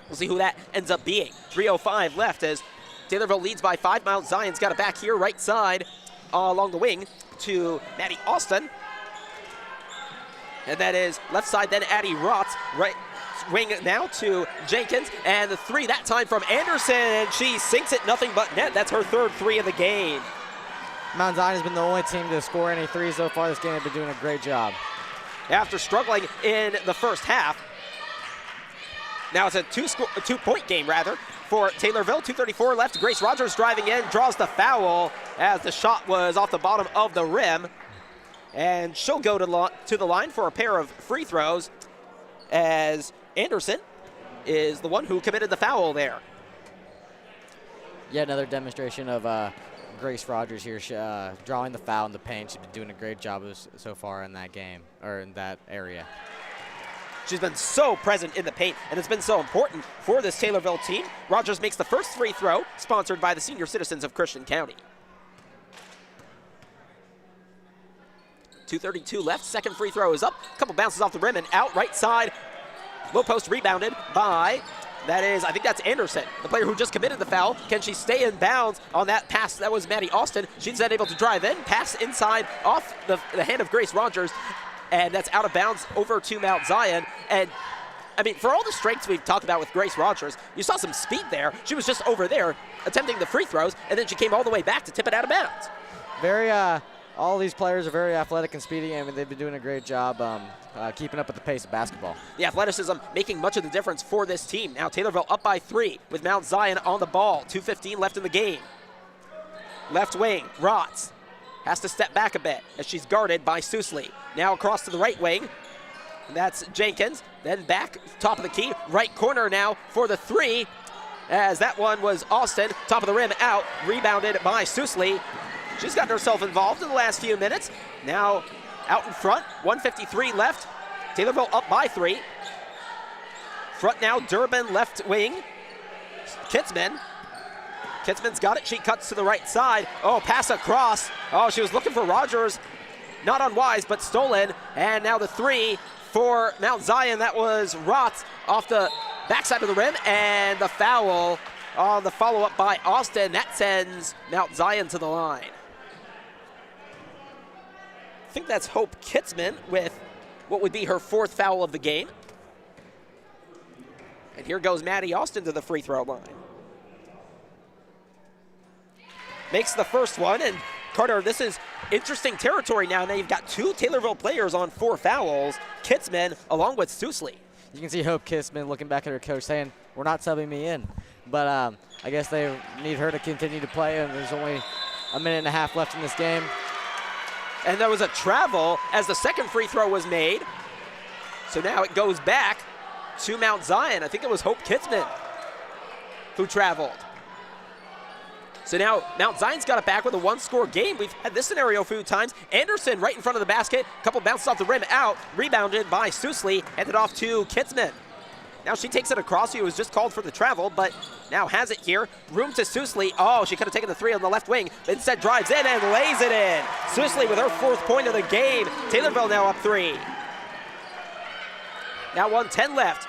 We'll see who that ends up being. 3:05 left as Taylorville leads by 5. Mount Zion's got it back here, right side along the wing to Maddie Austin. And that is left side, then Addie Rotz, right wing now to Jenkins, and the 3 that time from Anderson, and she sinks it, nothing but net. That's her 3rd 3 of the game. Mount Zion has been the only team to score any 3s so far this game. They've been doing a great job. After struggling in the first half, now it's a 2-point game rather for Taylorville. 2:34 left. Grace Rogers driving in, draws the foul as the shot was off the bottom of the rim, and she'll go to the line for a pair of free throws as Anderson is the one who committed the foul there. Yet another demonstration of Grace Rogers here, drawing the foul in the paint. She's been doing a great job so far in that game, or in that area. She's been so present in the paint, and it's been so important for this Taylorville team. Rogers makes the first free throw, sponsored by the senior citizens of Christian County. 2:32 left, second free throw is up. Couple bounces off the rim and out right side. Low post rebounded by, I think that's Anderson, the player who just committed the foul. Can she stay in bounds on that pass? That was Maddie Austin. She's then able to drive in, pass inside off the hand of Grace Rogers, and that's out of bounds over to Mount Zion. And I mean, for all the strengths we've talked about with Grace Rogers, you saw some speed there. She was just over there attempting the free throws, and then she came all the way back to tip it out of bounds. All these players are very athletic and speedy. I mean, they've been doing a great job keeping up with the pace of basketball. The athleticism making much of the difference for this team. Now Taylorville up by 3 with Mount Zion on the ball. 2:15 left in the game. Left wing, Rotz has to step back a bit as she's guarded by Susley. Now across to the right wing. That's Jenkins. Then back, top of the key. Right corner now for the 3. As that one was Austin. Top of the rim out. Rebounded by Susley. She's gotten herself involved in the last few minutes. Now out in front, 1:53 left. Taylorville up by 3. Front now, Durbin left wing. Kitzman. Kitzman's got it. She cuts to the right side. Oh, pass across. Oh, she was looking for Rogers. Not unwise, but stolen. And now the 3 for Mount Zion. That was Rotz off the backside of the rim. And the foul on the follow-up by Austin. That sends Mount Zion to the line. I think that's Hope Kitzman with what would be her 4th foul of the game. And here goes Maddie Austin to the free throw line. Makes the first one, and Carter, this is interesting territory now. Now you've got 2 Taylorville players on 4 fouls. Kitzman along with Susley. You can see Hope Kitzman looking back at her coach saying, "We're not subbing me in." But I guess they need her to continue to play, and there's only a minute and a half left in this game. And there was a travel as the second free throw was made. So now it goes back to Mount Zion. I think it was Hope Kitzman who traveled. So now Mount Zion's got it back with a 1-score game. We've had this scenario a few times. Anderson right in front of the basket. Couple bounces off the rim out. Rebounded by Susley. Handed off to Kitzman. Now she takes it across. He was just called for the travel, but now has it here. Room to Susley. Oh, she could have taken the 3 on the left wing, but instead drives in and lays it in. Susley with her 4th point of the game. Taylorville now up 3. Now 1:10 left.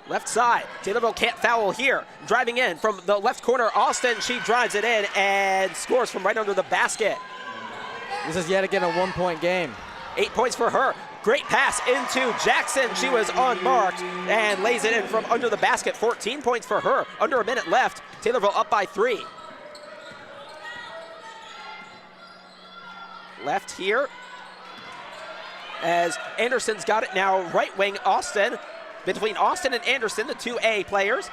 Left side. Taylorville can't foul here. Driving in from the left corner, Austin. She drives it in and scores from right under the basket. This is yet again a 1-point game. 8 points for her. Great pass into Jackson. She was unmarked and lays it in from under the basket. 14 points for her. Under a minute left. Taylorville up by 3. Left here as Anderson's got it now. Right wing, Austin. Between Austin and Anderson, the 2A players.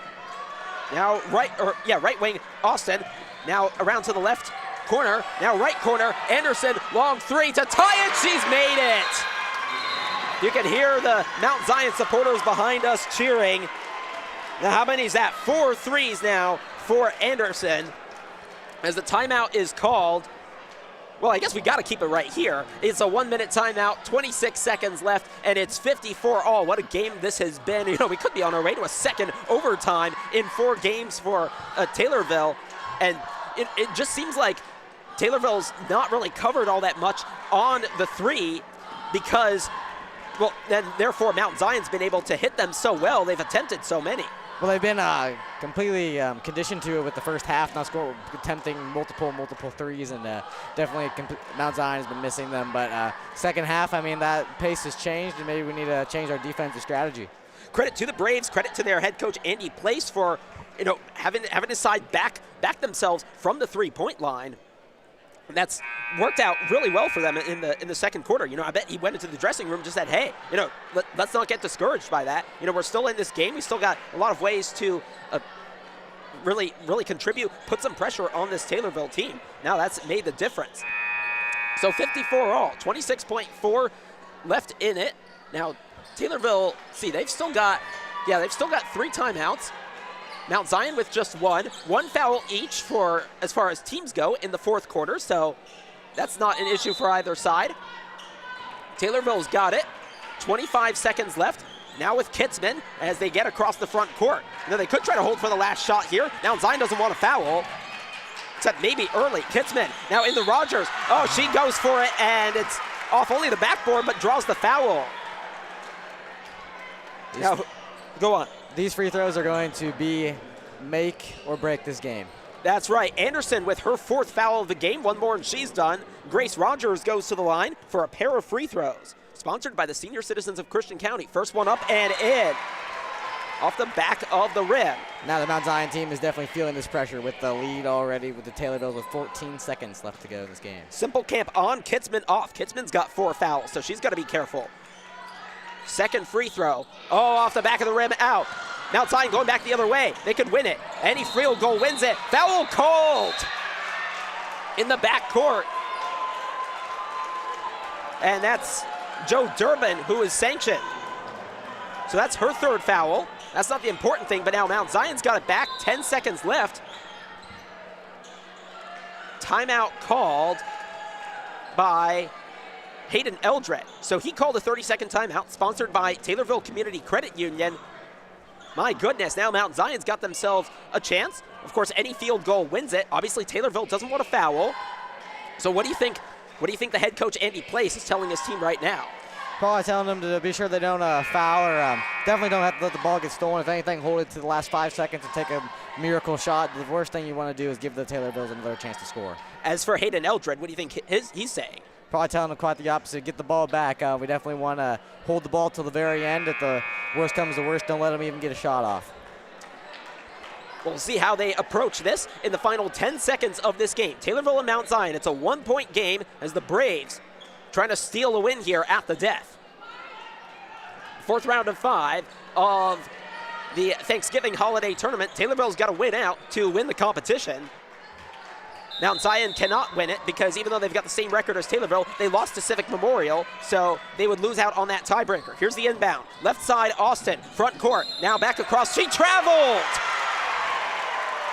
Now right wing, Austin. Now around to the left corner. Now right corner, Anderson, long 3 to tie it. She's made it. You can hear the Mount Zion supporters behind us cheering. Now how many is that? 4 threes now for Anderson. As the timeout is called. Well, I guess we got to keep it right here. It's a 1-minute timeout, 26 seconds left, and it's 54 all. What a game this has been. You know, we could be on our way to a second overtime in 4 games for Taylorville. And it just seems like Taylorville's not really covered all that much on the 3 because, well, then therefore Mount Zion's been able to hit them so well. They've attempted so many. Well, they've been completely conditioned to it with the first half, not attempting multiple threes, and definitely Mount Zion has been missing them. But second half, I mean, that pace has changed, and maybe we need to change our defensive strategy. Credit to the Braves, credit to their head coach Andy Place for, you know, having his side back themselves from the 3-point line. And that's worked out really well for them in the second quarter. You know, I bet he went into the dressing room and just said, hey, you know, let's not get discouraged by that. You know, we're still in this game. We still got a lot of ways to really contribute, put some pressure on this Taylorville team. Now that's made the difference. So 54 all, 26.4 left in it. Now Taylorville, see, they've still got 3 timeouts. Mount Zion with just one foul each for as far as teams go in the fourth quarter, so that's not an issue for either side. Taylorville's got it. 25 seconds left. Now with Kitzman as they get across the front court. Now they could try to hold for the last shot here. Mount Zion doesn't want to foul, except maybe early. Kitzman now into Rogers. Oh, she goes for it, and it's off only the backboard, but draws the foul. Now, go on. These free throws are going to be make or break this game. That's right. Anderson with her fourth foul of the game. One more and she's done. Grace Rogers goes to the line for a pair of free throws. Sponsored by the Senior Citizens of Christian County. First one up and in. Off the back of the rim. Now the Mount Zion team is definitely feeling this pressure with the lead already with the Taylorvilles with 14 seconds left to go in this game. Simple Camp on, Kitzman off. Kitzman's got 4 fouls, so she's got to be careful. Second free throw. Oh, off the back of the rim, out. Mount Zion going back the other way. They could win it. Any field goal wins it. Foul called in the backcourt. And that's Joe Durbin who is sanctioned. So that's her third foul. That's not the important thing, but now Mount Zion's got it back. 10 seconds left. Timeout called by Hayden Eldred. So he called a 30-second timeout, sponsored by Taylorville Community Credit Union. My goodness, now Mount Zion's got themselves a chance. Of course, any field goal wins it. Obviously, Taylorville doesn't want to foul. So what do you think? What do you think the head coach, Andy Place, is telling his team right now? Probably telling them to be sure they don't foul or definitely don't have to let the ball get stolen. If anything, hold it to the last 5 seconds and take a miracle shot. The worst thing you want to do is give the Taylorvilles another chance to score. As for Hayden Eldred, what do you think he's saying? Probably telling them quite the opposite. Get the ball back. We definitely want to hold the ball till the very end. If the worst comes to worst, don't let them even get a shot off. We'll see how they approach this in the final 10 seconds of this game. Taylorville and Mount Zion, it's a 1-point game as the Braves trying to steal a win here at the death. Fourth round of 5 of the Thanksgiving holiday tournament. Taylorville's got to win out to win the competition. Mount Zion cannot win it because even though they've got the same record as Taylorville, they lost to Civic Memorial, so they would lose out on that tiebreaker. Here's the inbound. Left side, Austin, front court. Now back across. She traveled!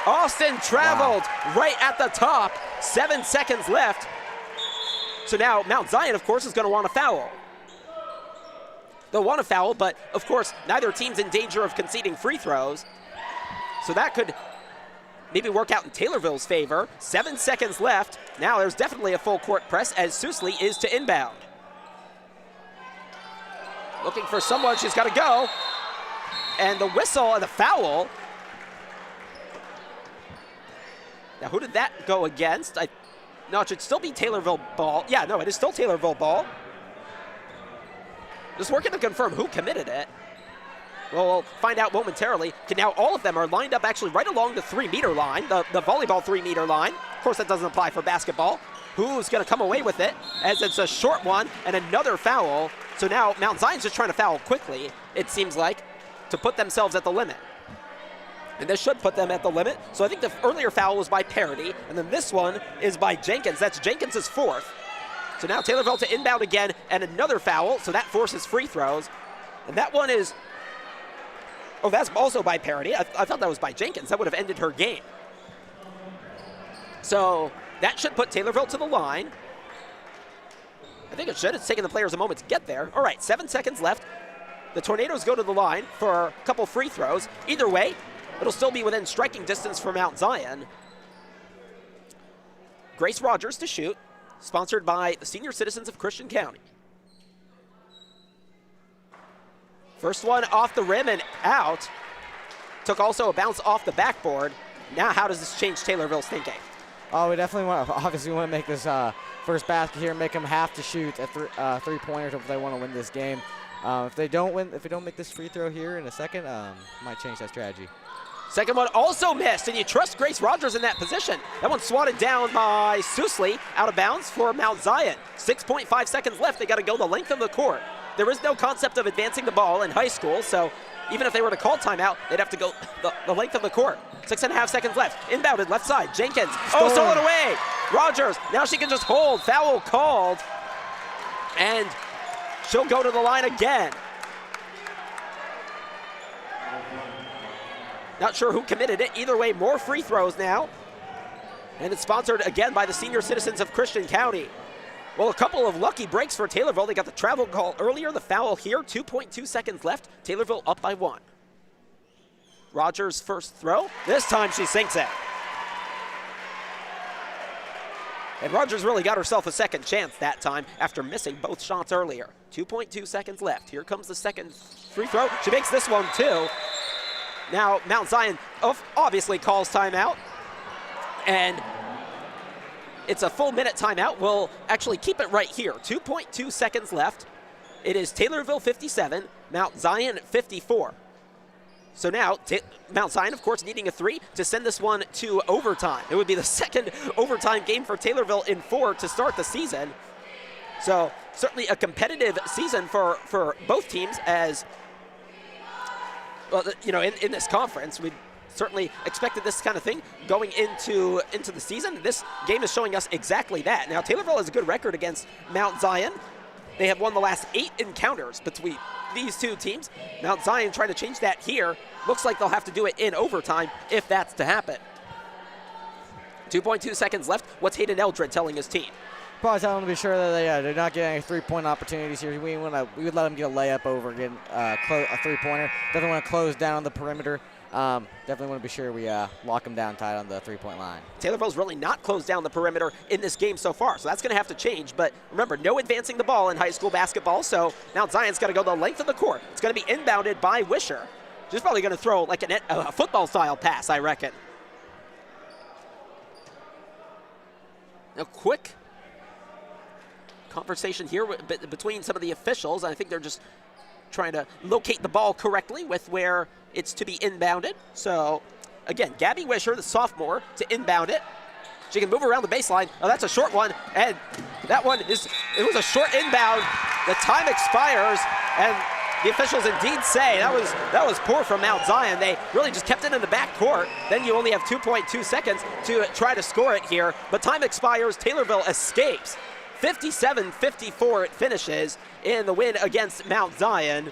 Austin traveled right at the top. 7 seconds left. So now Mount Zion, of course, is going to want to foul. They'll want to foul, but of course, neither team's in danger of conceding free throws. So that could maybe work out in Taylorville's favor. 7 seconds left. Now there's definitely a full court press as Susley is to inbound. Looking for someone, she's got to go. And the whistle and the foul. Now who did that go against? No, it should still be Taylorville ball. Yeah, no, it is still Taylorville ball. Just working to confirm who committed it. Well, we'll find out momentarily. Okay, now all of them are lined up actually right along the 3-meter line, the volleyball 3-meter line. Of course, that doesn't apply for basketball. Who's going to come away with it as it's a short one and another foul. So now Mount Zion's just trying to foul quickly, it seems like, to put themselves at the limit. And this should put them at the limit. So I think the earlier foul was by Parody, and then this one is by Jenkins. That's Jenkins' fourth. So now Taylorville to inbound again and another foul, so that forces free throws. And that one is, oh, that's also by Parody. I thought that was by Jenkins. That would have ended her game. So that should put Taylorville to the line. I think it should. It's taken the players a moment to get there. All right, 7 seconds left. The Tornadoes go to the line for a couple free throws. Either way, it'll still be within striking distance for Mount Zion. Grace Rogers to shoot, sponsored by the Senior Citizens of Christian County. First one off the rim and out. Took also a bounce off the backboard. Now how does this change Taylorville's thinking? Oh, we definitely want to make this first basket here, make them have to shoot at three-pointers if they want to win this game. If they don't make this free throw here in a second, might change that strategy. Second one also missed, and you trust Grace Rogers in that position. That one swatted down by Susley, out of bounds for Mount Zion. 6.5 seconds left. They got to go the length of the court. There is no concept of advancing the ball in high school, so even if they were to call timeout, they'd have to go the length of the court. 6.5 seconds left. Inbounded left side. Jenkins. Oh, stolen away. Rogers. Now she can just hold. Foul called. And she'll go to the line again. Not sure who committed it. Either way, more free throws now. And it's sponsored again by the senior citizens of Christian County. Well, a couple of lucky breaks for Taylorville. They got the travel call earlier, the foul here, 2.2 seconds left. Taylorville up by 1. Rogers' first throw. This time she sinks it. And Rogers really got herself a second chance that time after missing both shots earlier. 2.2 seconds left. Here comes the second free throw. She makes this one too. Now Mount Zion obviously calls timeout. And it's a full minute timeout. We'll actually keep it right here. 2.2 seconds left. It is Taylorville 57, Mount Zion 54. So now, Mount Zion, of course, needing a 3 to send this one to overtime. It would be the second overtime game for Taylorville in 4 to start the season. So certainly a competitive season for both teams as, well, you know, in this conference. We certainly expected this kind of thing going into the season. This game is showing us exactly that. Now, Taylorville has a good record against Mount Zion. They have won the last 8 encounters between these two teams. Mount Zion trying to change that here. Looks like they'll have to do it in overtime if that's to happen. 2.2 seconds left. What's Hayden Eldred telling his team? Probably telling them to be sure that they're not getting any three-point opportunities here. We would let them get a layup over, get a three-pointer. Definitely want to close down the perimeter. Definitely want to be sure we lock them down tight on the three-point line. Taylorville's really not closed down the perimeter in this game so far, so that's going to have to change. But remember, no advancing the ball in high school basketball, so Mount Zion's got to go the length of the court. It's going to be inbounded by Wisher. She's probably going to throw like a football-style pass, I reckon. A quick conversation here between some of the officials. I think they're just trying to locate the ball correctly with where it's to be inbounded. So, again, Gabby Wisher, the sophomore, to inbound it. She can move around the baseline. Oh, that's a short one, and that one it was a short inbound. The time expires, and the officials indeed say that was poor from Mount Zion. They really just kept it in the back court. Then you only have 2.2 seconds to try to score it here, but time expires. Taylorville escapes. 57-54 it finishes in the win against Mount Zion.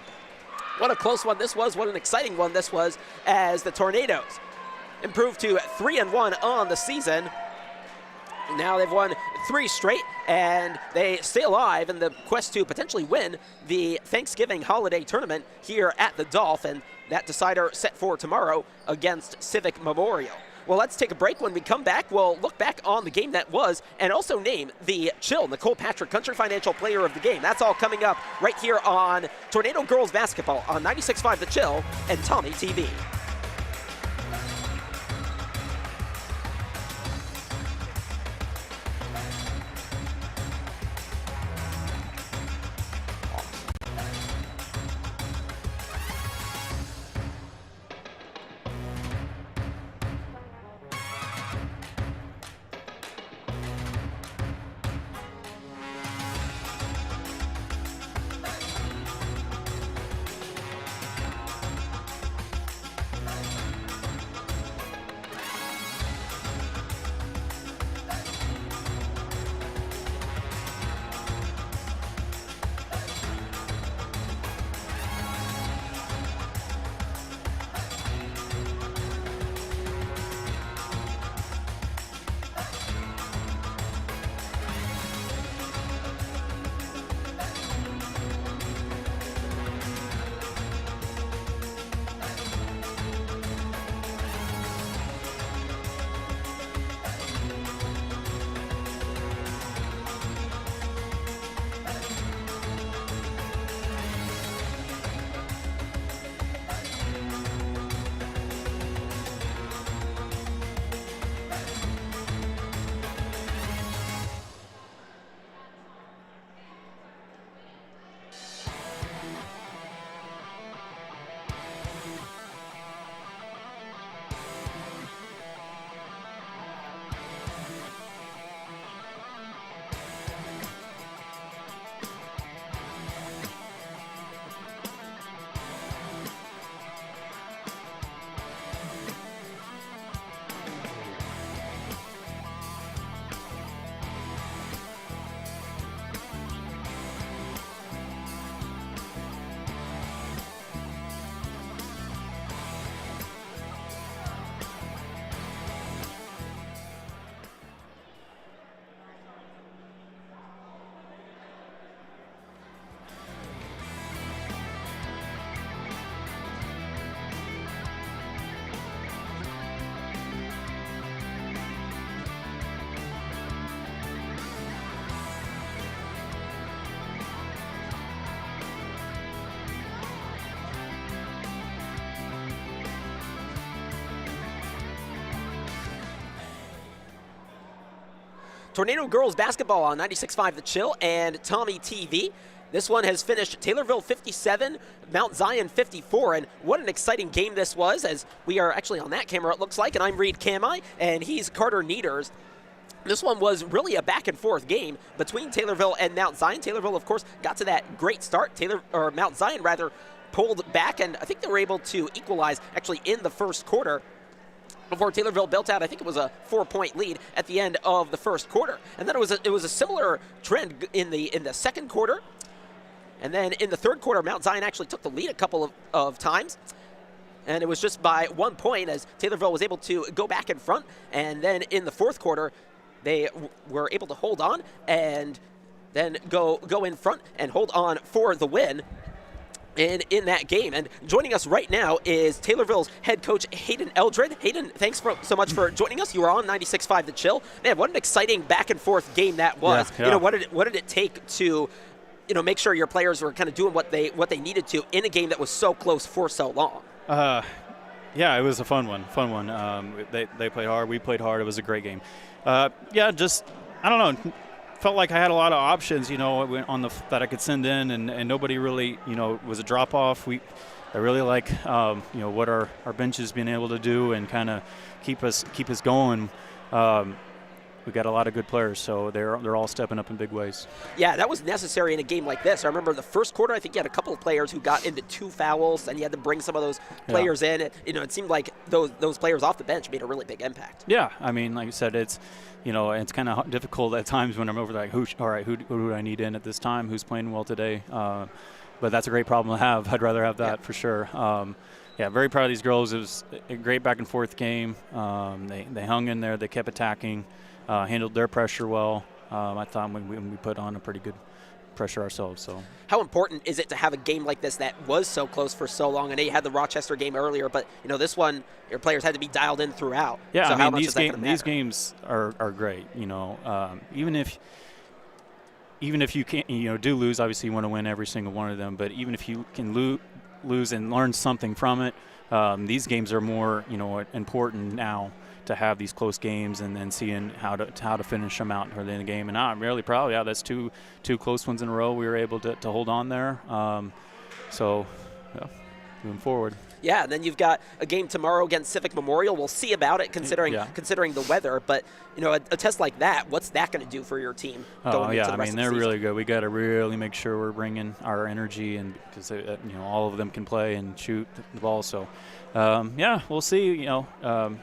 What a close one this was, what an exciting one this was, as the Tornadoes improved to 3-1 on the season. Now they've won 3 straight, and they stay alive in the quest to potentially win the Thanksgiving holiday tournament here at the Dolphin. That decider set for tomorrow against Civic Memorial. Well, let's take a break. When we come back, we'll look back on the game that was and also name the Chill Nicole Patrick Country Financial Player of the Game. That's all coming up right here on Tornado Girls Basketball on 96.5 The Chill and Tommy TV. Tornado Girls Basketball on 96.5 The Chill and Tommy TV. This one has finished Taylorville 57, Mount Zion 54, and what an exciting game this was, as we are actually on that camera, it looks like, and I'm Reed Kamai, and he's Carter Nieders. This one was really a back-and-forth game between Taylorville and Mount Zion. Taylorville, of course, got to that great start. Mount Zion, rather, pulled back, and I think they were able to equalize, actually, in the first quarter before Taylorville built out, I think it was a 4-point lead at the end of the first quarter. And then it was a similar trend in the second quarter. And then in the third quarter, Mount Zion actually took the lead a couple of times. And it was just by 1 point as Taylorville was able to go back in front. And then in the fourth quarter, they were able to hold on and then go in front and hold on for the win in that game. And joining us right now is Taylorville's head coach, Hayden Eldred. Hayden, thanks so much for joining us. You were on 96.5 The Chill. Man, what an exciting back-and-forth game that was. Yeah. You know, what did it take to, you know, make sure your players were kind of doing what they needed to in a game that was so close for so long? Yeah, it was a fun one. They played hard. We played hard. It was a great game. I don't know. Felt like I had a lot of options, you know, that I could send in, and nobody really, you know, was a drop off. I really like, you know, what our bench has been able to do and kind of keep us going. We got a lot of good players, so they're all stepping up in big ways. Yeah, that was necessary in a game like this. I remember the first quarter, I think you had a couple of players who got into 2 fouls, and you had to bring some of those players in. It seemed like those players off the bench made a really big impact. Yeah, I mean, like you said, it's kind of difficult at times when I'm over like, who do I need in at this time? Who's playing well today? But that's a great problem to have. I'd rather have that for sure. Very proud of these girls. It was a great back and forth game. They hung in there. They kept attacking. Handled their pressure well. I thought we put on a pretty good pressure ourselves. So, how important is it to have a game like this that was so close for so long? I know you had the Rochester game earlier, but you know this one, your players had to be dialed in throughout. Yeah, so I how mean much these games are great. You know, even if you can't, you know, do lose, obviously you want to win every single one of them. But even if you can lose and learn something from it, these games are more, you know, important now to have these close games and then seeing how to finish them out early in the game. And I'm really proud. Yeah, that's two close ones in a row. We were able to hold on there. Moving forward. Yeah, and then you've got a game tomorrow against Civic Memorial. We'll see about it considering the weather. But you know, a test like that, what's that going to do for your team going into the rest of the they're season? really good. We got to really make sure we're bringing our energy, and because you know all of them can play and shoot the ball. So we'll see. You know.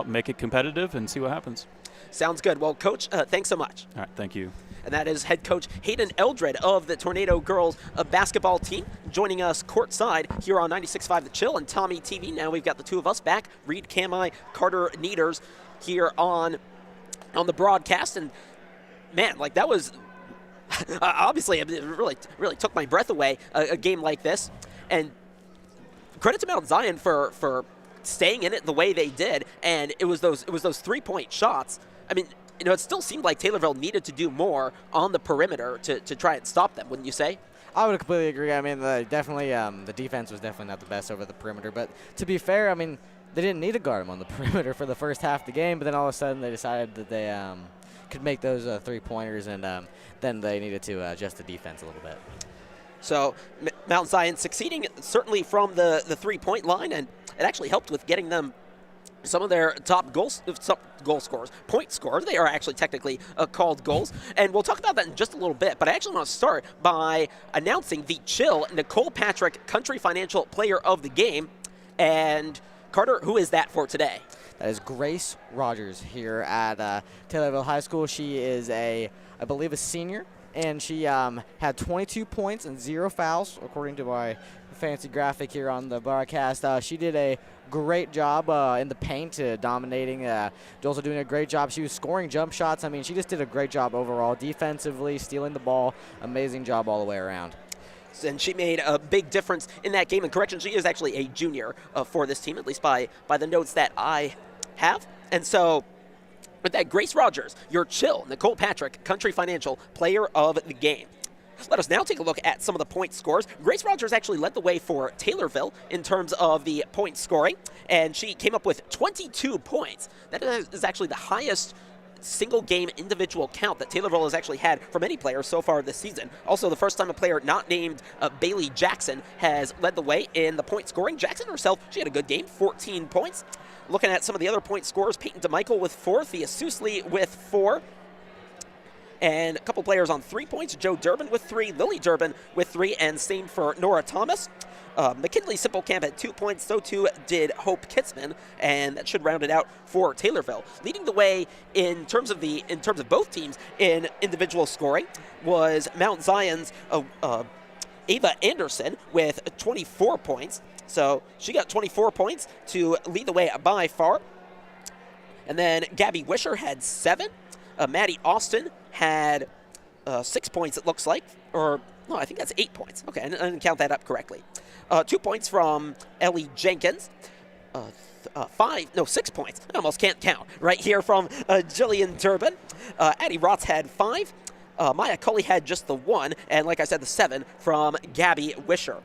Make it competitive and see what happens. Sounds good. Well, Coach, thanks so much. All right, thank you. And that is head coach Hayden Eldred of the Tornado Girls basketball team joining us courtside here on 96.5 The Chill and Tommy TV. Now we've got the two of us back, Reed Kamai, Carter Nieders, here on the broadcast. And man, like that was obviously it really took my breath away, a game like this. And credit to Mount Zion for staying in it the way they did, and it was those 3-point shots. I mean, you know, it still seemed like Taylorville needed to do more on the perimeter to try and stop them, wouldn't you say? I would completely agree. I mean, the defense was definitely not the best over the perimeter, but to be fair, I mean, they didn't need to guard them on the perimeter for the first half of the game, but then all of a sudden they decided that they could make those 3-pointers, and then they needed to adjust the defense a little bit. So Mount Zion succeeding certainly from the 3-point line, and it actually helped with getting them some of their top goal scorers, point scorers. They are actually technically called goals. And we'll talk about that in just a little bit. But I actually want to start by announcing the Chill Nicole Patrick Country Financial Player of the Game. And Carter, who is that for today? That is Grace Rogers here at Taylorville High School. She is I believe a senior. And she had 22 points and 0 fouls, according to my fancy graphic here on the broadcast. She did a great job in the paint, dominating. Also doing a great job. She was scoring jump shots. I mean, she just did a great job overall, defensively, stealing the ball. Amazing job all the way around. And she made a big difference in that game. And correction, she is actually a junior for this team, at least by the notes that I have. And so, with that, Grace Rogers, your Chill Nicole Patrick Country Financial Player of the Game. Let us now take a look at some of the point scores. Grace Rogers actually led the way for Taylorville in terms of the point scoring, and she came up with 22 points. That is actually the highest single game individual count that Taylorville has actually had from any player so far this season. Also, the first time a player not named Bailey Jackson has led the way in the point scoring. Jackson herself, she had a good game, 14 points. Looking at some of the other point scorers, Peyton DeMichael with 4, Thea Sousley with 4. And a couple players on 3 points, Joe Durbin with 3, Lily Durbin with 3, and same for Nora Thomas. McKinley Simplecamp had 2 points, so too did Hope Kitzman, and that should round it out for Taylorville. Leading the way in terms of both teams in individual scoring was Mount Zion's Ava Anderson with 24 points. So she got 24 points to lead the way by far. And then Gabby Wisher had 7. Maddie Austin had 6 points, it looks like. Or, no, I think that's 8 points. Okay, I didn't count that up correctly. 2 points from Ellie Jenkins. 6 points. I almost can't count. Right here from Jillian Durbin. Addie Rotz had 5. Maya Cully had just the 1. And like I said, the 7 from Gabby Wisher.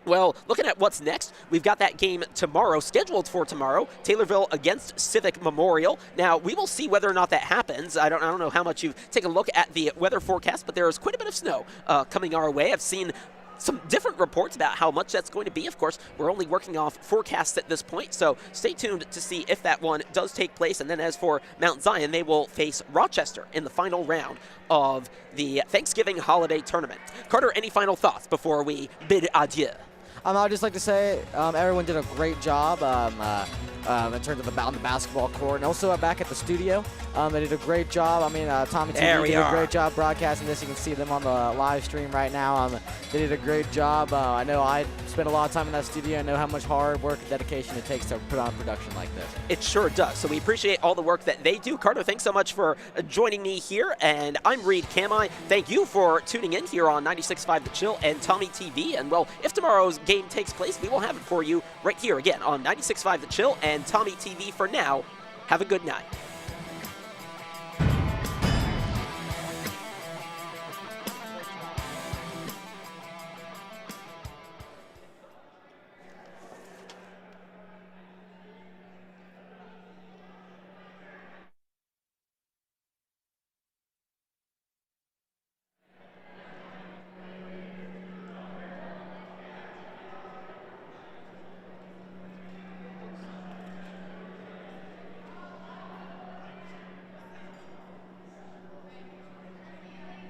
Well, looking at what's next, we've got that game tomorrow, scheduled for tomorrow, Taylorville against Civic Memorial. Now, we will see whether or not that happens. I don't know how much you've taken a look at the weather forecast, but there is quite a bit of snow coming our way. I've seen some different reports about how much that's going to be. Of course, we're only working off forecasts at this point, so stay tuned to see if that one does take place. And then as for Mount Zion, they will face Rochester in the final round of the Thanksgiving holiday tournament. Carter, any final thoughts before we bid adieu? I'd just like to say everyone did a great job in terms of the basketball court, and also back at the studio. They did a great job. I mean, Tommy TV did a great job broadcasting this. You can see them on the live stream right now. They did a great job. I know I spent a lot of time in that studio. I know how much hard work and dedication it takes to put on a production like this. It sure does. So we appreciate all the work that they do. Carter, thanks so much for joining me here. And I'm Reed Kamai. Thank you for tuning in here on 96.5 The Chill and Tommy TV. And, well, if tomorrow's game takes place, we will have it for you right here again on 96.5 The Chill and Tommy TV. For now, have a good night.